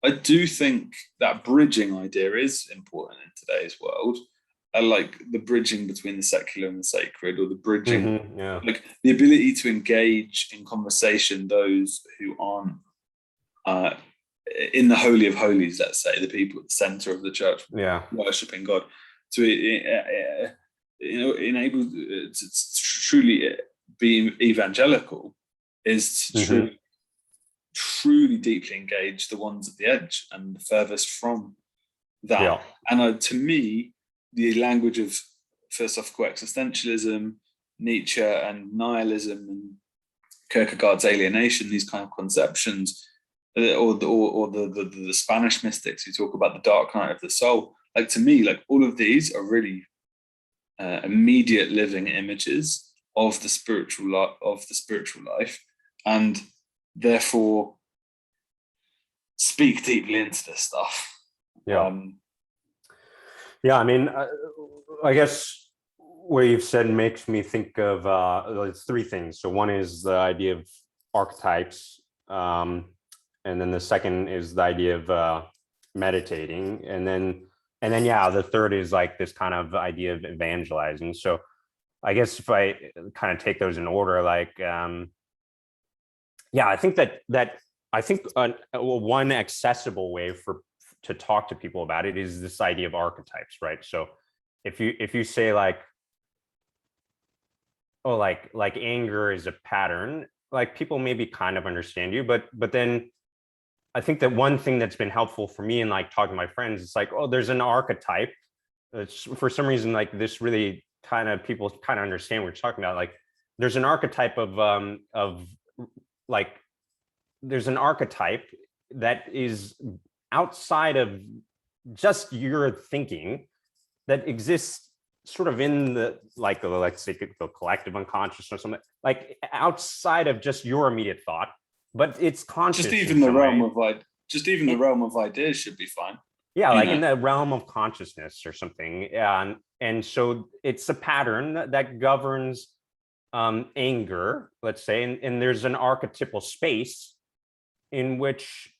I do think that bridging idea is important in today's world. I like the bridging between the secular and the sacred, or the bridging, like the ability to engage in conversation those who aren't in the Holy of Holies, let's say, the people at the center of the church, worshiping God, to enable to truly be evangelical, is to truly deeply engage the ones at the edge and the furthest from that. And to me, the language of philosophical existentialism, Nietzsche and nihilism, and Kierkegaard's alienation, these kind of conceptions, or the Spanish mystics who talk about the dark night of the soul, like, to me, like, all of these are really immediate living images of the spiritual life, and therefore speak deeply into this stuff. I mean, I guess what you've said makes me think of three things. So one is the idea of archetypes, and then the second is the idea of meditating, and then the third is like this kind of idea of evangelizing. So I guess if I kind of take those in order, like I think one accessible way to talk to people about it is this idea of archetypes, right? So if you say like, oh, like anger is a pattern, like people maybe kind of understand you, but then I think that one thing that's been helpful for me in like talking to my friends, it's like, oh, there's an archetype. It's, for some reason, like this really kind of, people kind of understand what we're talking about. Like there's an archetype of like, there's an archetype that is outside of just your thinking, that exists sort of in the, like, let's say the collective unconscious or something, like outside of just your immediate thought, but it's conscious. Just even the realm of ideas should be fine. Like in the realm of consciousness or something. And so it's a pattern that governs anger, let's say, and there's an archetypal space in which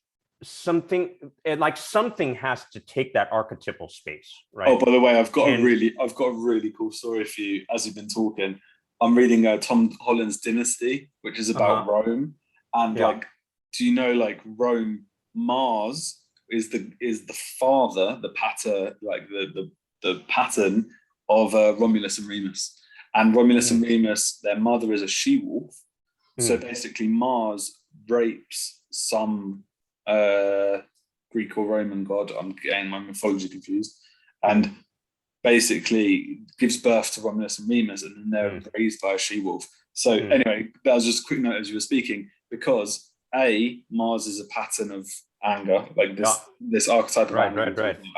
something has to take that archetypal space, right? Oh, by the way, I've got a really cool story for you. As you've been talking, I'm reading Tom Holland's Dynasty, which is about Rome, and like, do you know, like, Rome, Mars is the father, the pater, like the pattern of Romulus and Remus, and Romulus and Remus, their mother is a she-wolf. So basically, Mars rapes some Greek or Roman god. I'm getting my mythology confused, and basically gives birth to Romulus and Remus, and then they're raised by a she-wolf. So anyway, that was just a quick note as you were speaking, because Mars is a pattern of anger, like this archetype of anger we're talking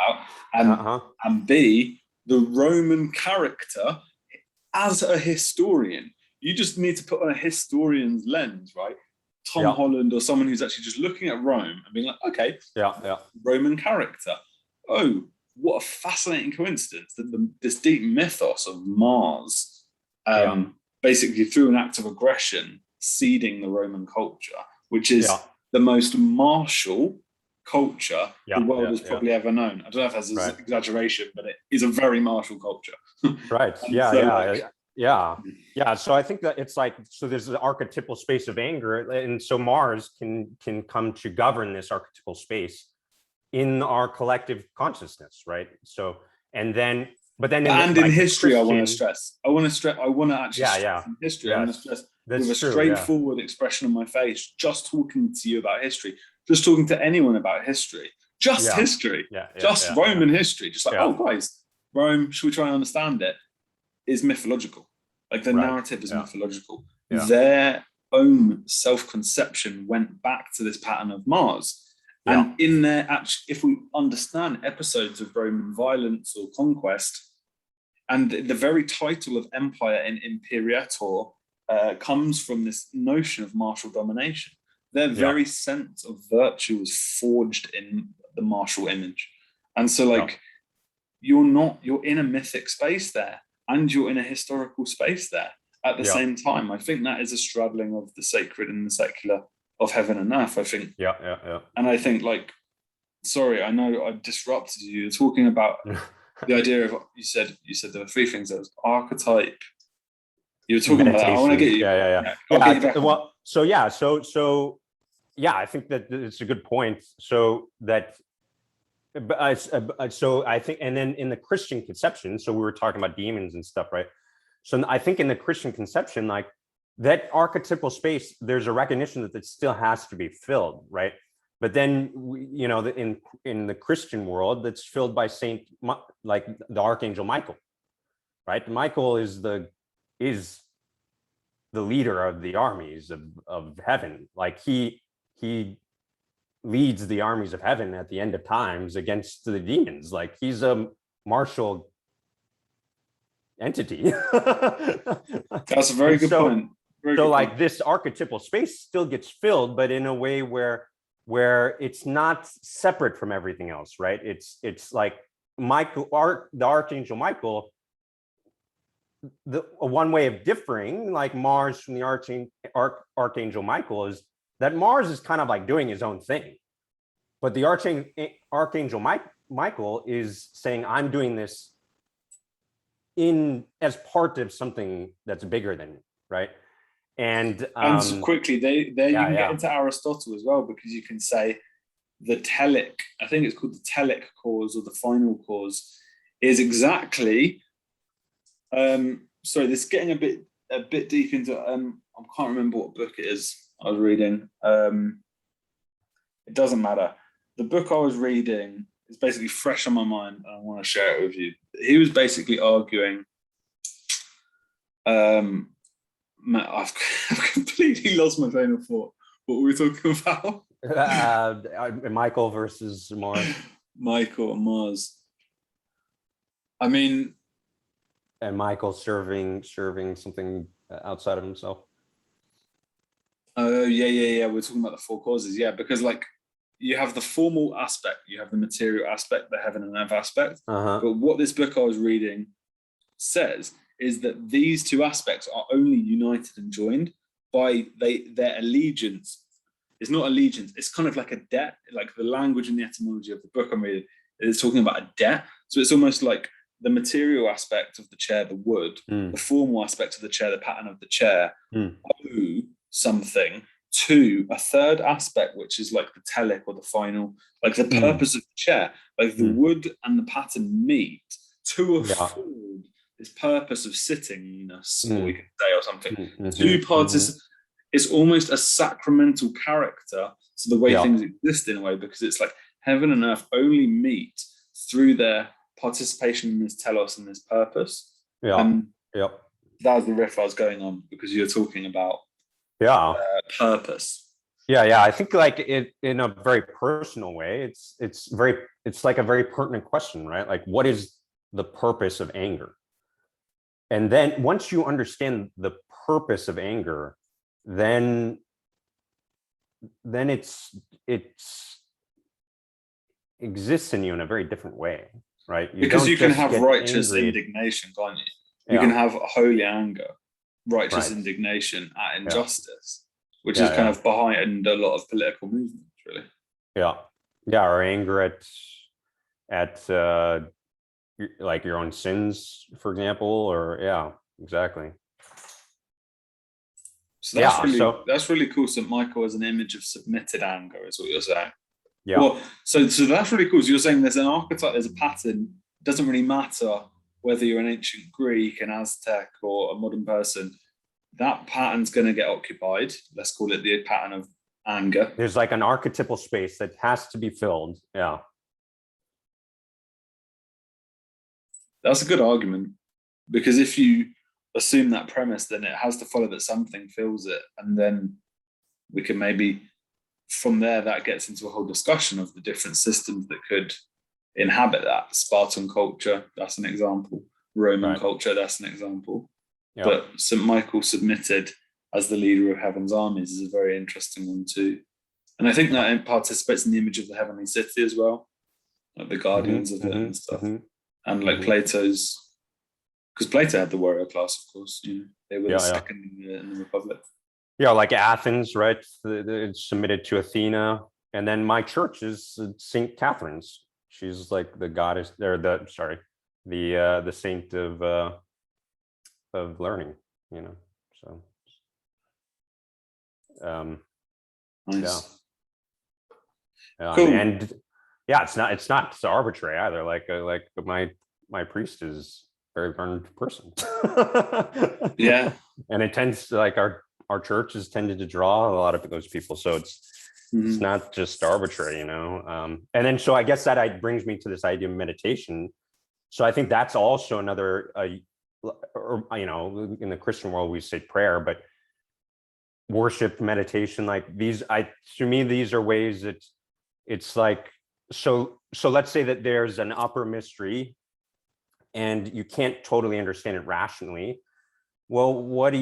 about, and B, the Roman character as a historian. You just need to put on a historian's lens, right? Tom Holland, or someone who's actually just looking at Rome and being like, okay, Roman character. Oh, what a fascinating coincidence that this deep mythos of Mars, basically through an act of aggression, seeding the Roman culture, which is the most martial culture the world has probably ever known. I don't know if that's an exaggeration, but it is a very martial culture. Right. So I think that it's like, so there's an archetypal space of anger, and so Mars can come to govern this archetypal space in our collective consciousness, right? So, and then, But then and in history, I want to Christian, stress. I want to actually stress yeah, in history. I yes, want to stress that's with a true. straightforward expression on my face, just talking to you about history, just talking to anyone about history, just history, just Roman history. Just like, oh, guys, Rome, should we try and understand it? Is mythological. Like the narrative is mythological. Yeah. Their own self-conception went back to this pattern of Mars. And in there, actually, if we understand episodes of Roman violence or conquest, and the very title of empire in Imperiator comes from this notion of martial domination. Their very sense of virtue was forged in the martial image. And so, like, you're in a mythic space there, and you're in a historical space there at the same time. I think that is a straddling of the sacred and the secular, of heaven and earth, I think. And I think, like, sorry, I know I've disrupted you. You're talking about the idea of, you said there were three things. There was archetype. You were talking about that. I want to get you. I think that it's a good point. So that, so I think, and then in the Christian conception, so we were talking about demons and stuff, right? So I think in the Christian conception, like, that archetypal space, there's a recognition that it still has to be filled, right? But then, you know, in the Christian world, that's filled by like the Archangel Michael, right? Michael is the leader of the armies of heaven. Like he leads the armies of heaven at the end of times against the demons. Like he's a martial entity. That's a very good point. So like this archetypal space still gets filled, but in a way where it's not separate from everything else, right? It's like the Archangel Michael, the one way of differing like Mars from the Archangel Michael is that Mars is kind of like doing his own thing, but the Archangel Michael is saying, I'm doing this as part of something that's bigger than me, right? And so quickly, you can get into Aristotle as well, because you can say the telic, I think it's called the telic cause or the final cause, is exactly. Sorry, this is getting a bit deep into. I can't remember what book it is I was reading. It doesn't matter. The book I was reading is basically fresh on my mind, and I want to share it with you. He was basically arguing. I've completely lost my train of thought. What were we talking about? Michael versus Mars. Michael and Mars. I mean, and Michael serving something outside of himself. Oh, yeah. We're talking about the four causes. Yeah, because like you have the formal aspect, you have the material aspect, the heaven and earth aspect. But what this book I was reading says is that these two aspects are only united and joined by their allegiance. It's not allegiance, it's kind of like a debt. Like the language and the etymology of the book I'm reading is talking about a debt. So it's almost like the material aspect of the chair, the wood, the formal aspect of the chair, the pattern of the chair, owe something to a third aspect, which is like the telic or the final, like the purpose of the chair. Like the wood and the pattern meet to afford this purpose of sittingness, or we could say, or something. Two parts it's almost a sacramental character to the way things exist in a way, because it's like heaven and earth only meet through their participation in this telos and this purpose. That was the riff I was going on, because you're talking about purpose. I think like it in a very personal way, it's like a very pertinent question, right? Like, what is the purpose of anger? And then once you understand the purpose of anger, then it's exists in you in a very different way, right? Because you can have righteous indignation, can't you? You can have holy anger, righteous indignation at injustice, which is kind of behind a lot of political movements, really. Or anger at like your own sins, for example, or exactly. So that's really cool. St. Michael as an image of submitted anger is what you're saying. Well, so that's really cool. So you're saying there's an archetype, there's a pattern. It doesn't really matter whether you're an ancient Greek, an Aztec, or a modern person, that pattern's going to get occupied. Let's call it the pattern of anger. There's like an archetypal space that has to be filled. Yeah. That's a good argument, because if you assume that premise, then it has to follow that something fills it. And then we can maybe, from there, that gets into a whole discussion of the different systems that could inhabit that. Spartan culture, that's an example. Roman culture, that's an example. Yep. But St. Michael submitted as the leader of heaven's armies is a very interesting one too. And I think that it participates in the image of the heavenly city as well, like the guardians of it and stuff. And like Plato's, because Plato had the warrior class, of course, you know, they were the second in the Republic. Yeah, like Athens, right? It's submitted to Athena. And then my church is St. Catherine's. She's like the goddess, or the saint of learning, you know. So nice. Cool. And yeah, it's not arbitrary either. Like my priest is a very learned person. Yeah. And it tends to, like, our church has tended to draw a lot of those people. So it's not just arbitrary, you know. And then so I guess that brings me to this idea of meditation. So I think that's also another or, you know, in the Christian world we say prayer, but worship, meditation, like to me these are ways that it's like, so let's say that there's an upper mystery and you can't totally understand it rationally. Well, what do?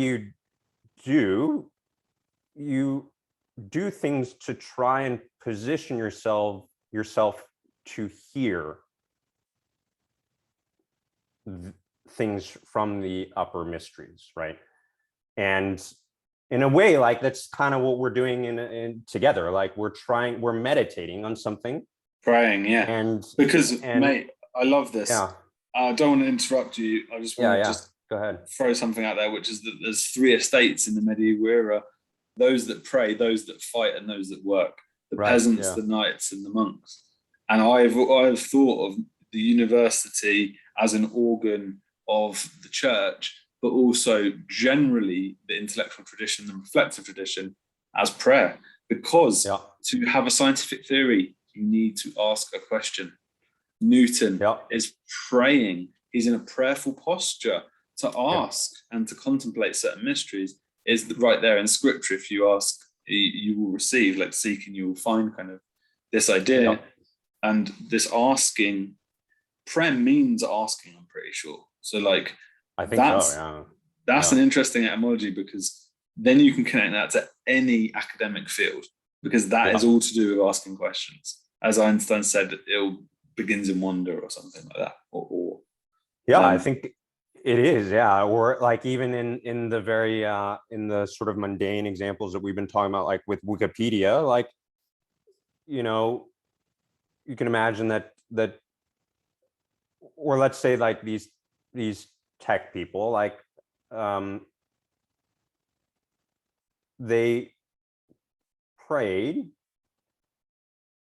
You do things to try and position yourself to hear things from the upper mysteries, right? And in a way, like, that's kind of what we're doing in together. Like, we're meditating on something, praying, yeah. And mate, I love this. Yeah. I don't want to interrupt you. I just want to just go ahead. Throw something out there, which is that there's three estates in the medieval era: those that pray, those that fight, and those that work. The peasants, the knights, and the monks. And I've thought of the university as an organ of the church, but also generally the intellectual tradition and reflective tradition as prayer. Because to have a scientific theory, you need to ask a question. Newton is praying. He's in a prayerful posture to ask and to contemplate certain mysteries. Is right there in scripture. If you ask, you will receive. Like, seeking, you will find, kind of this idea. And this asking, prayer means asking, I'm pretty sure. So, like, I think that's an interesting etymology, because then you can connect that to any academic field, because that is all to do with asking questions. As Einstein said, it begins in wonder or something like that. I think it is. Yeah. Or like, even in the very in the sort of mundane examples that we've been talking about, like with Wikipedia, like, you know, you can imagine that, or let's say like these tech people, like, they prayed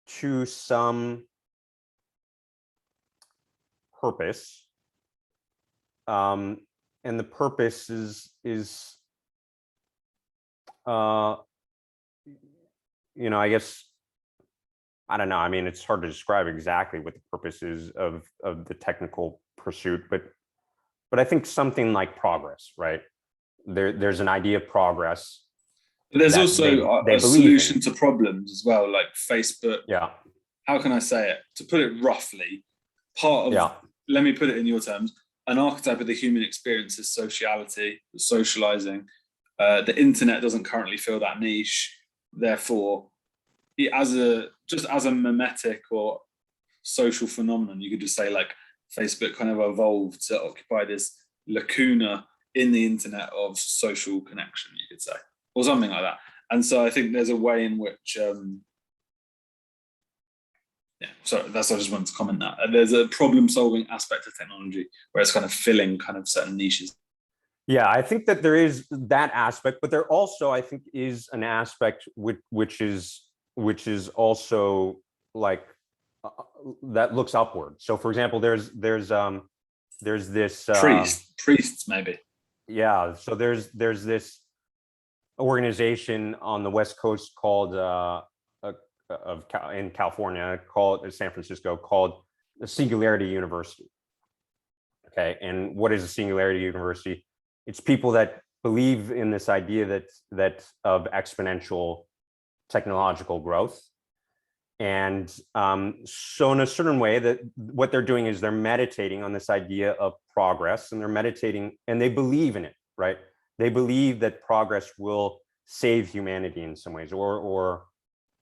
to some purpose, and the purpose is you know, I guess, I don't know. I mean, it's hard to describe exactly what the purpose is of the technical pursuit, but I think something like progress, right? There's an idea of progress. But there's also a solution to problems as well, like Facebook. Yeah. How can I say it? To put it roughly, part of, let me put it in your terms, an archetype of the human experience is sociality, socializing. The internet doesn't currently fill that niche. Therefore, as a mimetic or social phenomenon, you could just say, like, Facebook kind of evolved to occupy this lacuna in the internet of social connection, you could say, or something like that. And so I think there's a way in which, so that's, I just wanted to comment that. There's a problem-solving aspect of technology where it's kind of filling kind of certain niches. Yeah, I think that there is that aspect, but there also, I think, is an aspect which is also like that looks upward. So, for example, there's there's this priests maybe. Yeah, so there's this organization on the West Coast called in California, called San Francisco, called the Singularity University. Okay, and what is a Singularity University? It's people that believe in this idea that of exponential technological growth. And so in a certain way, that what they're doing is they're meditating on this idea of progress, and they're meditating and they believe in it, right? They believe that progress will save humanity in some ways, or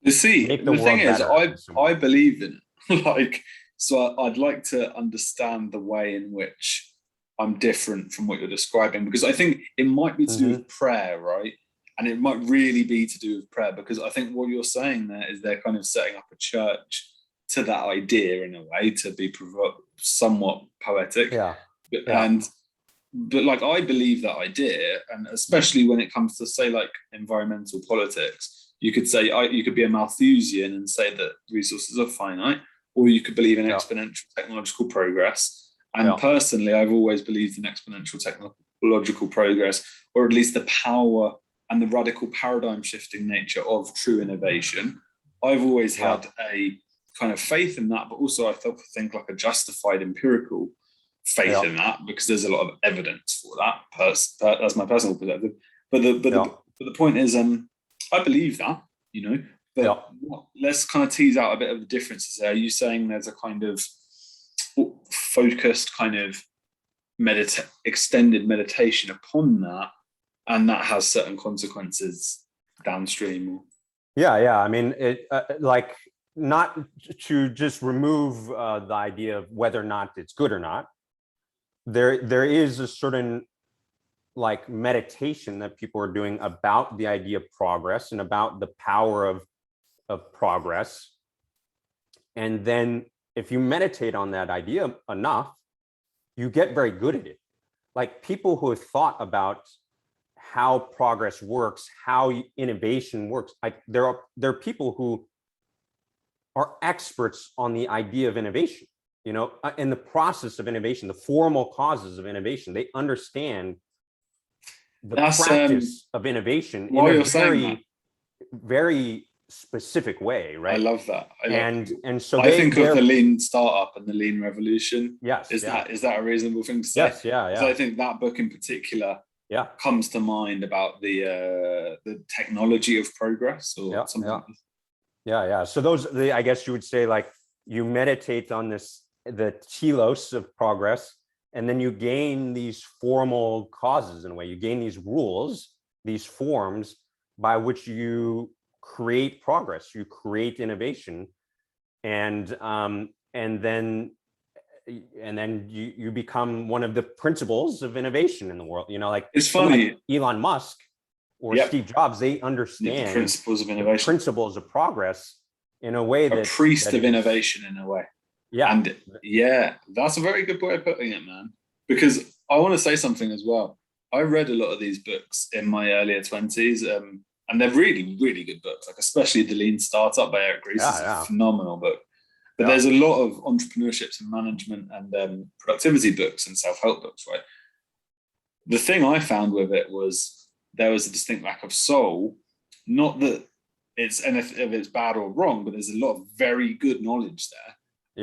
you see, make the thing is, I way. believe in it. Like, so I'd like to understand the way in which I'm different from what you're describing, because I think it might be to do with prayer, right? And it might really be to do with prayer, because I think what you're saying there is they're kind of setting up a church to that idea in a way, to be somewhat poetic. Yeah. But like, I believe that idea, and especially when it comes to, say, like environmental politics, you could say you could be a Malthusian and say that resources are finite, or you could believe in exponential technological progress. And personally, I've always believed in exponential technological progress, or at least the power and the radical paradigm shifting nature of true innovation. I've always had a kind of faith in that, but also I think like a justified empirical faith in that, because there's a lot of evidence for that. That's my personal perspective. But the point is, I believe that, you know. But let's kind of tease out a bit of the differences there. Are you saying there's a kind of focused kind of extended meditation upon that, and that has certain consequences downstream? Yeah. I mean, it like, not to just remove the idea of whether or not it's good or not. There is a certain like meditation that people are doing about the idea of progress and about the power of progress. And then if you meditate on that idea enough, you get very good at it. Like, people who have thought about how progress works, how innovation works, like there are people who are experts on the idea of innovation, you know, in the process of innovation, the formal causes of innovation. They understand the practice of innovation in a very, very specific way, right? I love that. And so I think of the lean startup and the lean revolution. Yes. Is that a reasonable thing to say? Yes. Yeah. Because I think that book in particular comes to mind about the technology of progress, or something. Yeah. So I guess you would say, like, you meditate on the telos of progress, and then you gain these formal causes in a way. You gain these rules, these forms by which you create progress, you create innovation, and then you become one of the principles of innovation in the world. You know, like, it's funny, like Elon Musk or Steve Jobs, they understand the principles of innovation, principles of progress in a way that a priest of innovation in a way. Yeah. And that's a very good way of putting it, man. Because I want to say something as well. I read a lot of these books in my earlier 20s, and they're really, really good books, like especially The Lean Startup by Eric Ries is a phenomenal book. But there's a lot of entrepreneurships and management and productivity books and self-help books, right? The thing I found with it was there was a distinct lack of soul. Not that if it's bad or wrong, but there's a lot of very good knowledge there.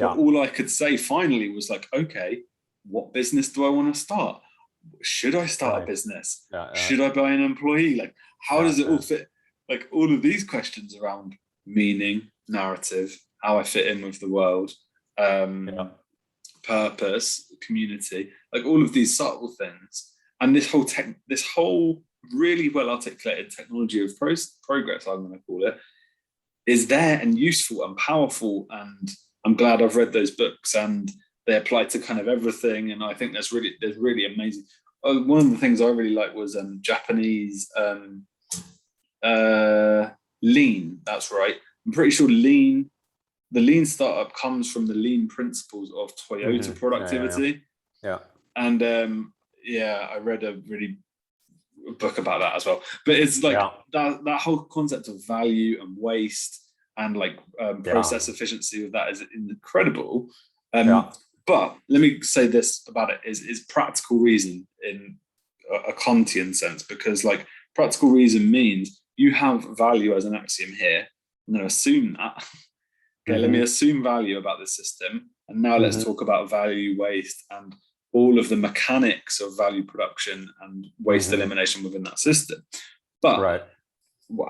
But all I could say finally was like, okay, what business do I want to start? Should I start a business? Should I buy an employee? Like, how does it all fit? Like, all of these questions around meaning, narrative, how I fit in with the world, purpose, community, like all of these subtle things. And this whole really well articulated technology of progress, I'm going to call it, is there and useful and powerful. And I'm glad I've read those books, and they apply to kind of everything. And I think there's really amazing. One of the things I really like was Japanese lean. That's right. I'm pretty sure the lean startup comes from the lean principles of Toyota productivity. And I read a book about that as well. But it's like that whole concept of value and waste and like process efficiency of that is incredible. But let me say this about it is practical reason in a Kantian sense, because like practical reason means you have value as an axiom here. I'm going to assume that. Okay, let me assume value about this system. And now let's talk about value, waste, and all of the mechanics of value production and waste elimination within that system. But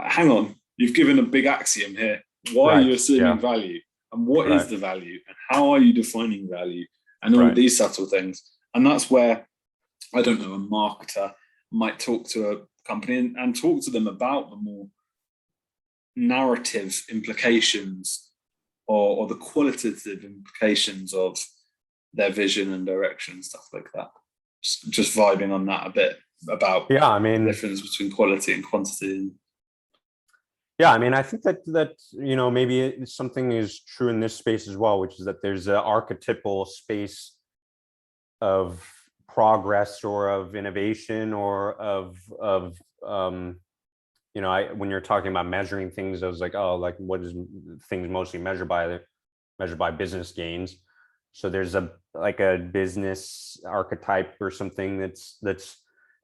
hang on, you've given a big axiom here. Why are you assuming value? And what is the value? And how are you defining value? And all of these subtle things. And that's where, I don't know, a marketer might talk to a company and talk to them about the more narrative implications or the qualitative implications of their vision and direction and stuff like that. Just vibing on that a bit about the difference between quality and quantity. Yeah, I mean, I think that you know, maybe something is true in this space as well, which is that there's an archetypal space of progress or of innovation or of you know, when you're talking about measuring things, I was like, oh, like what is things mostly measured by business gains. So there's a business archetype or something that's,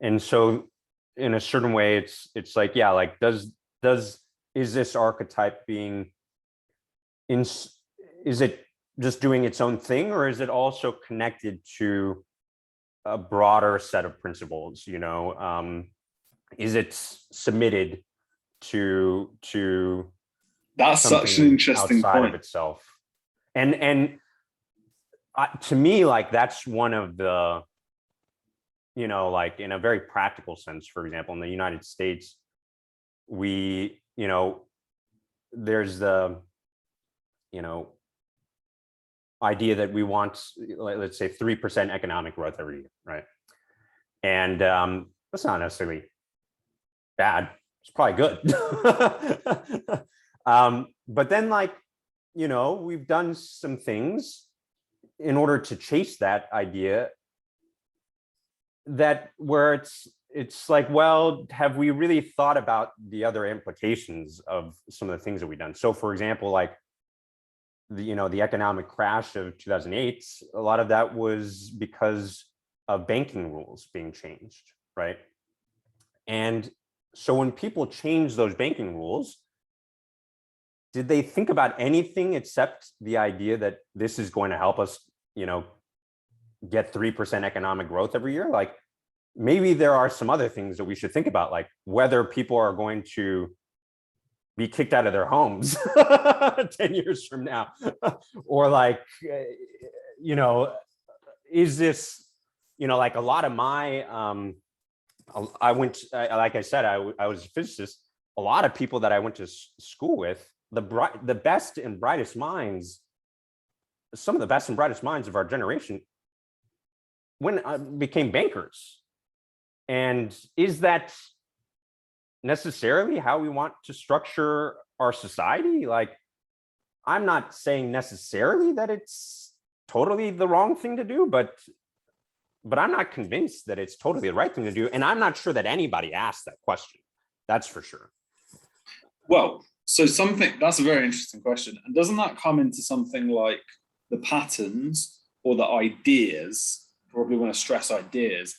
and so in a certain way, it's like, yeah, like is this archetype is it just doing its own thing, or is it also connected to a broader set of principles? You know, is it submitted to that's such an interesting outside point of itself? And to me, like that's one of the, you know, like in a very practical sense, for example, in the United States, we, you know, there's the, you know, idea that we want, let's say 3% economic growth every year, right? And that's not necessarily bad. It's probably good. But then, like, you know, we've done some things in order to chase that idea that where it's like, well, have we really thought about the other implications of some of the things that we've done? So for example, like the economic crash of 2008, a lot of that was because of banking rules being changed, right? And so when people change those banking rules, did they think about anything except the idea that this is going to help us, you know, get 3% economic growth every year? Like maybe there are some other things that we should think about, like whether people are going to be kicked out of their homes 10 years from now, or like, you know, is this, you know, like a lot of my, like I said, I was a physicist. A lot of people that I went to school with, the best and brightest minds, some of the best and brightest minds of our generation became bankers. And is that necessarily how we want to structure our society? Like, I'm not saying necessarily that it's totally the wrong thing to do, but I'm not convinced that it's totally the right thing to do. And I'm not sure that anybody asked that question. That's for sure. Well, so that's a very interesting question. And doesn't that come into something like the patterns or the ideas, probably want to stress ideas,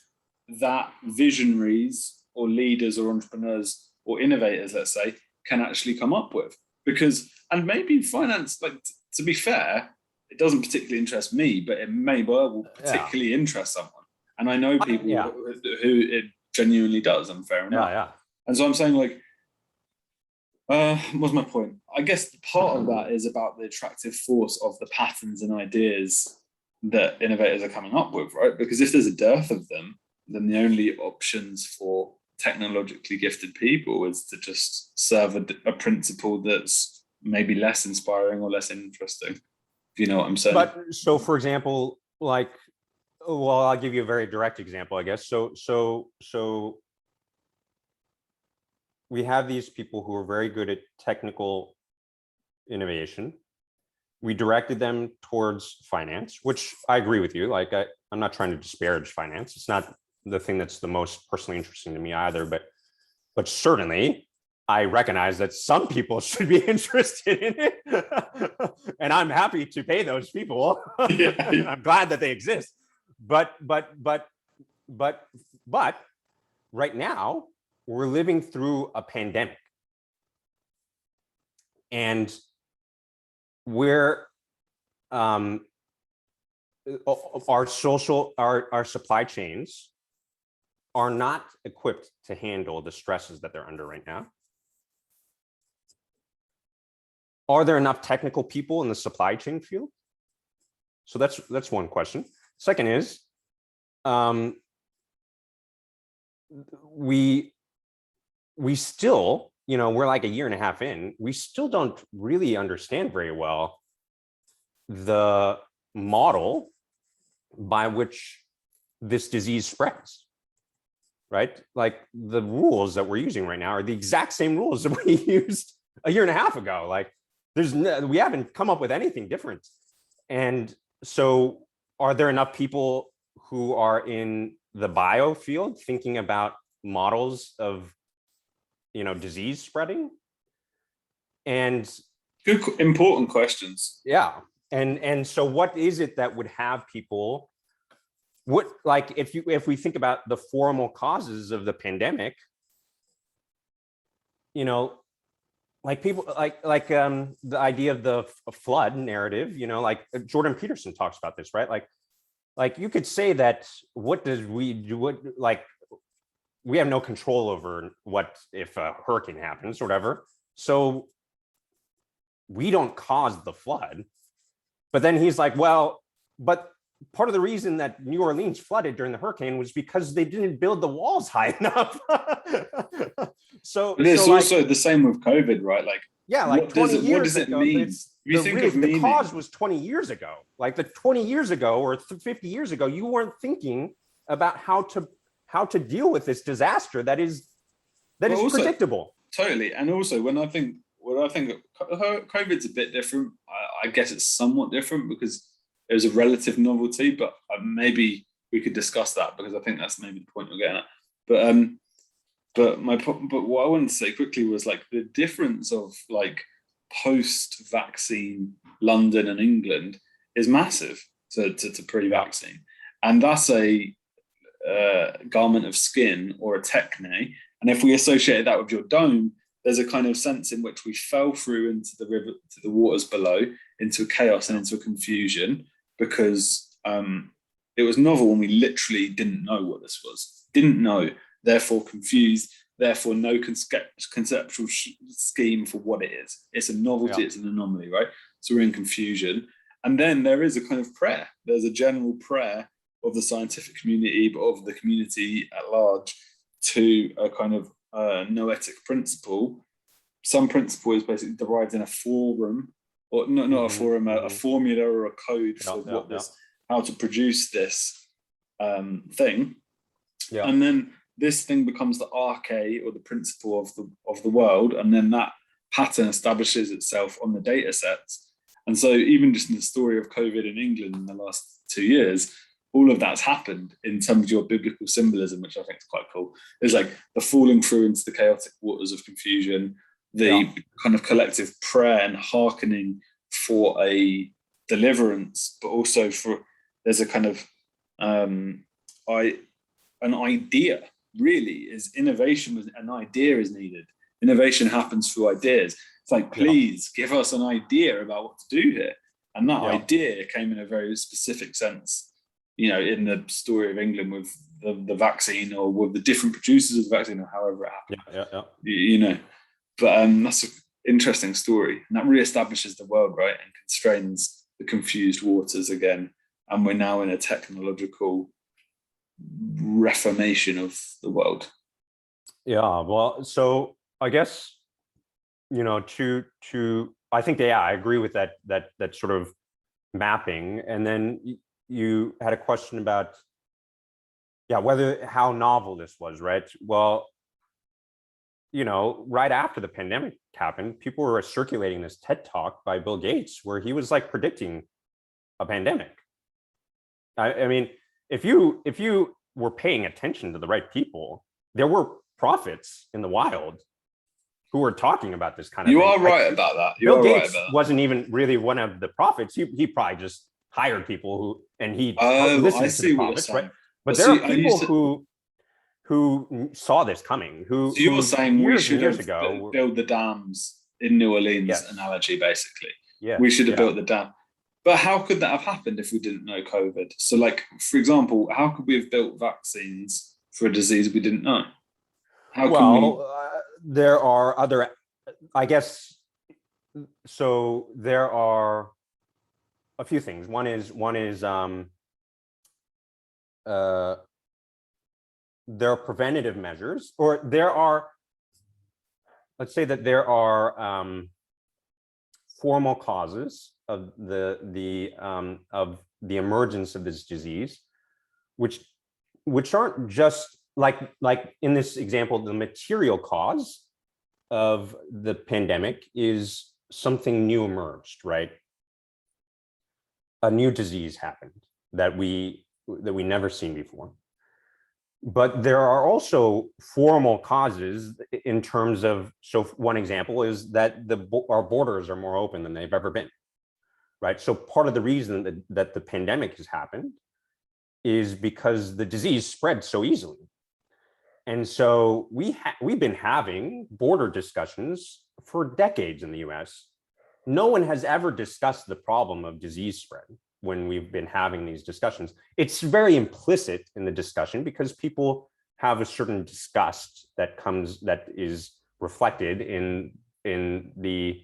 that visionaries or leaders or entrepreneurs or innovators, let's say, can actually come up with? Because, and maybe finance, like to be fair, it doesn't particularly interest me, but it may will particularly interest someone. And I know people who it genuinely does, and fair enough. Yeah. And so I'm saying, like, what's my point? I guess part of that is about the attractive force of the patterns and ideas that innovators are coming up with, right? Because if there's a dearth of them, then the only options for technologically gifted people is to just serve a principle that's maybe less inspiring or less interesting, if you know what I'm saying. But so, for example, like, well, I'll give you a very direct example, I guess. So we have these people who are very good at technical innovation. We directed them towards finance, which I agree with you. Like, I'm not trying to disparage finance. It's not the thing that's the most personally interesting to me either, but certainly I recognize that some people should be interested in it, and I'm happy to pay those people. Yeah. I'm glad that they exist. But right now we're living through a pandemic, and we're our supply chains are not equipped to handle the stresses that they're under right now. Are there enough technical people in the supply chain field? So that's one question. Second is, we still, we're like a year and a half in, we still don't really understand very well the model by which this disease spreads, right? Like the rules that we're using right now are the exact same rules that we used a year and a half ago. Like we haven't come up with anything different. And so are there enough people who are in the bio field thinking about models of, disease spreading? And good, important questions. Yeah. And so what is it that would have people, like if we think about the formal causes of the pandemic, like people the idea of the flood narrative, like Jordan Peterson talks about this, right? Like you could say that what does we do, like we have no control over what if a hurricane happens or whatever, so we don't cause the flood. But then he's like, well, but part of the reason that New Orleans flooded during the hurricane was because they didn't build the walls high enough. So but it's so also like, the same with COVID, right? Like, yeah, like 20 years what does it ago, mean? it's If you think of meaning, the cause was 20 years ago. Like the 20 years ago or 50 years ago, you weren't thinking about how to deal with this disaster that is also predictable. Totally. And also when I think COVID's a bit different. I guess it's somewhat different because there's a relative novelty, but maybe we could discuss that because I think that's maybe the point you're getting at. But what I wanted to say quickly was like the difference of like post-vaccine London and England is massive to pre-vaccine, and that's a garment of skin or a techne. And if we associate that with your dome, there's a kind of sense in which we fell through into the river, to the waters below, into chaos and into a confusion, because it was novel and we literally didn't know what this was. Didn't know, therefore confused, therefore no conceptual scheme for what it is. It's a novelty, it's an anomaly, right? So we're in confusion. And then there is a kind of prayer. There's a general prayer of the scientific community, but of the community at large, to a kind of noetic principle. Some principle is basically derived in a forum, or not a forum, a formula or a code for how to produce this thing. Yeah. And then this thing becomes the arche, or the principle of the world, and then that pattern establishes itself on the data sets. And so even just in the story of COVID in England in the last 2 years, all of that's happened in terms of your biblical symbolism, which I think is quite cool. There's like the falling through into the chaotic waters of confusion, the kind of collective prayer and hearkening for a deliverance, but also there's a kind of an idea, really, is innovation. An idea is needed. Innovation happens through ideas. It's like, please give us an idea about what to do here. And that idea came in a very specific sense, in the story of England with the vaccine, or with the different producers of the vaccine, or however it happened. But that's an interesting story. And that reestablishes the world, right? And constrains the confused waters again. And we're now in a technological reformation of the world. Yeah, well, so I guess, I think, I agree with that sort of mapping. And then you had a question about, how novel this was, right? Well, right after the pandemic happened, people were circulating this TED Talk by Bill Gates, where he was like predicting a pandemic. I mean, if you were paying attention to the right people, there were prophets in the wild who are talking about this kind of You thing. are right about that. You Bill are right Gates about that. wasn't even really one of the prophets. He probably just hired people and he Oh, I listened to the see what you're prophets, right? saying. But there So, are people who saw this coming, so you're who saying we years and should years have ago. built the dams in New Orleans Yes. analogy, basically. Yeah. We should have Yeah. built the dam. But how could that have happened if we didn't know COVID? So, like, for example, how could we have built vaccines for a disease we didn't know? How can we? There are other, I guess. So there are a few things. One is there are preventative measures, or let's say that there are formal causes of the emergence of this disease, which aren't just like in this example, the material cause of the pandemic is something new emerged, right? A new disease happened that we never seen before. But there are also formal causes in terms of, so one example is that our borders are more open than they've ever been, right? So part of the reason that the pandemic has happened is because the disease spread so easily. And so we've been having border discussions for decades in the US. No one has ever discussed the problem of disease spread when we've been having these discussions. It's very implicit in the discussion because people have a certain disgust that is reflected in the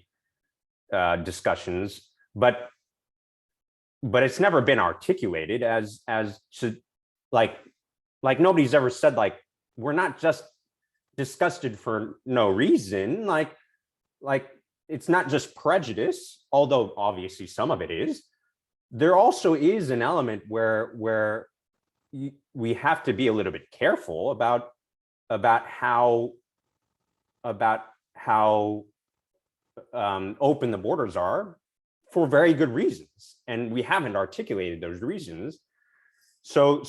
discussions, but it's never been articulated as to like nobody's ever said like, we're not just disgusted for no reason, like it's not just prejudice, although obviously some of it is. There also is an element where we have to be a little bit careful about how open the borders are for very good reasons, and we haven't articulated those reasons. So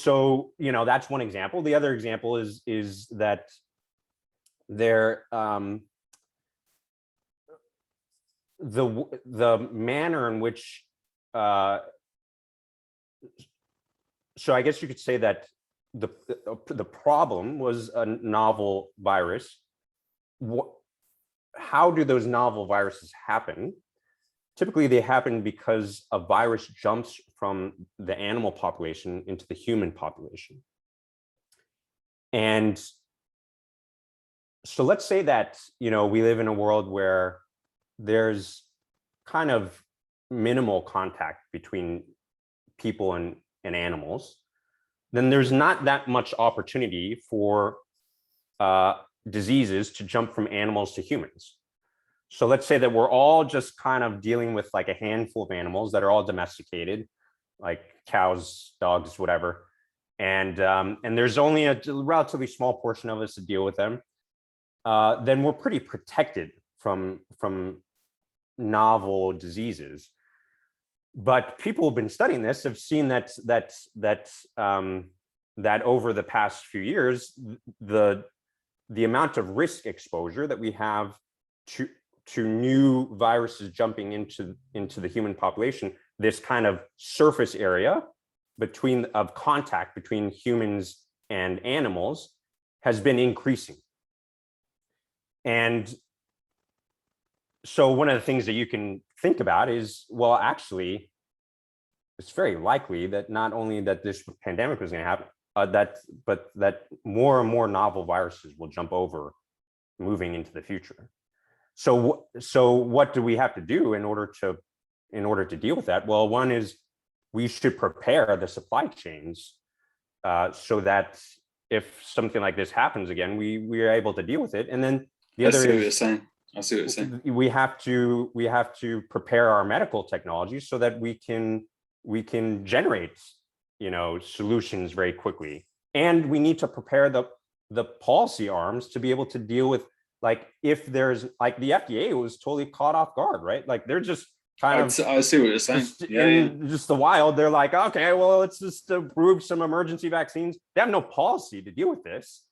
that's one example. The other example is that there the manner in which so I guess you could say that the problem was a novel virus. How do those novel viruses happen? Typically, they happen because a virus jumps from the animal population into the human population. And so let's say that, we live in a world where there's kind of minimal contact between people and animals, then there's not that much opportunity for diseases to jump from animals to humans. So let's say that we're all just kind of dealing with like a handful of animals that are all domesticated, like cows, dogs, whatever. And there's only a relatively small portion of us to deal with them. Then we're pretty protected from novel diseases. But people who've been studying this have seen that over the past few years, the amount of risk exposure that we have to new viruses jumping into the human population, this kind of surface area of contact between humans and animals has been increasing. And so one of the things that you can think about is, well, actually, it's very likely that not only that this pandemic was going to happen, but that more and more novel viruses will jump over moving into the future. So what do we have to do in order to deal with that? Well, one is we should prepare the supply chains so that if something like this happens again, we are able to deal with it. And then the other is, I see what you're saying. We have to prepare our medical technology so that we can generate, solutions very quickly. And we need to prepare the policy arms to be able to deal with, like, if there's, like, the FDA was totally caught off guard, right? Like, they're just kind of, I see what you're saying. Just the wild, they're like, okay, well, let's just approve some emergency vaccines. They have no policy to deal with this.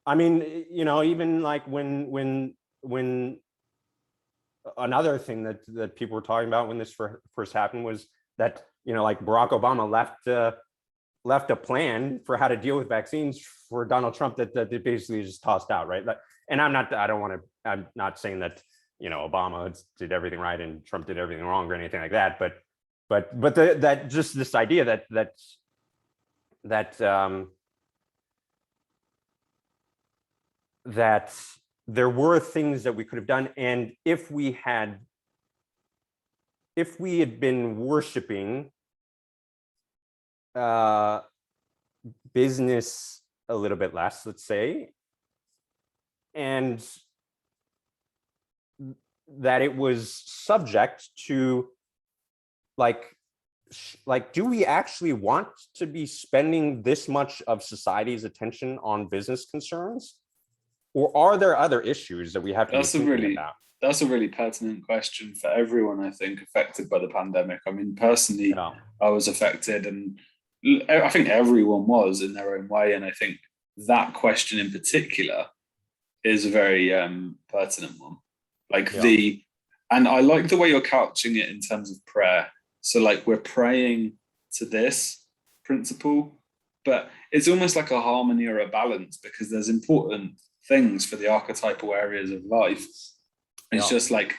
I mean, even like when another thing that people were talking about when this first happened was that, like Barack Obama left a plan for how to deal with vaccines for Donald Trump that they basically just tossed out, right? And I'm not saying that, Obama did everything right and Trump did everything wrong or anything like that, but that just this idea that there were things that we could have done, and if we had been worshiping business a little bit less, let's say, and that it was subject to like do we actually want to be spending this much of society's attention on business concerns, or are there other issues that we have to be thinking about? That's a really pertinent question for everyone, I think, affected by the pandemic. I mean, personally, I was affected, and I think everyone was in their own way. And I think that question in particular is a very pertinent one. And I like the way you're couching it in terms of prayer. So like we're praying to this principle, but it's almost like a harmony or a balance, because there's important things for the archetypal areas of life. It's just like,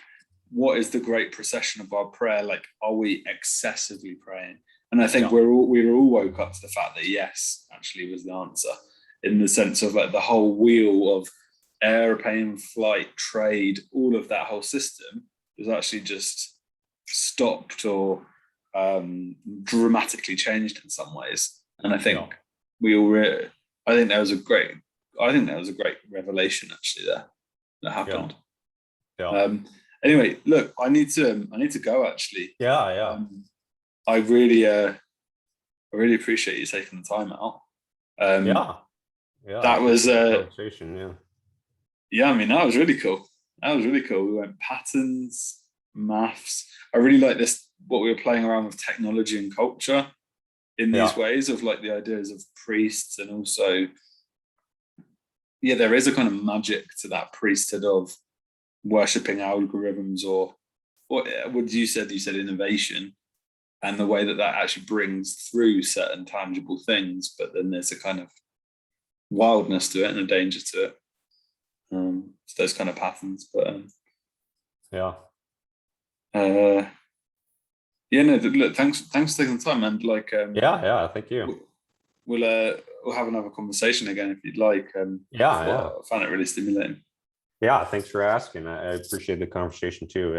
what is the great procession of our prayer? Like, are we excessively praying? And I think we were all woke up to the fact that yes, actually was the answer, in the sense of like the whole wheel of airplane, flight, trade, all of that whole system was actually just stopped or dramatically changed in some ways. And I think I think that was a great revelation actually that happened. Anyway, look, I need to go actually. I really appreciate you taking the time out. That was conversation. I mean, that was really cool. We went patterns, maths. I really like this, what we were playing around with technology and culture in these ways of like the ideas of priests, and also, there is a kind of magic to that priesthood of worshipping algorithms, or what you said innovation, and the way that actually brings through certain tangible things, but then there's a kind of wildness to it and a danger to it. Those kind of patterns, but look, thanks for taking the time, and like thank you. We'll have another conversation again if you'd like. I found it really stimulating. Thanks for asking. I appreciate the conversation too.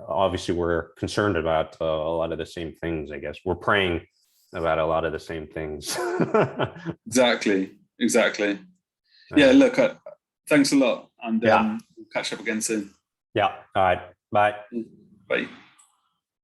Obviously we're concerned about a lot of the same things. I guess we're praying about a lot of the same things. Exactly. Look, thanks a lot, and we'll catch up again soon. All right. Bye. Bye.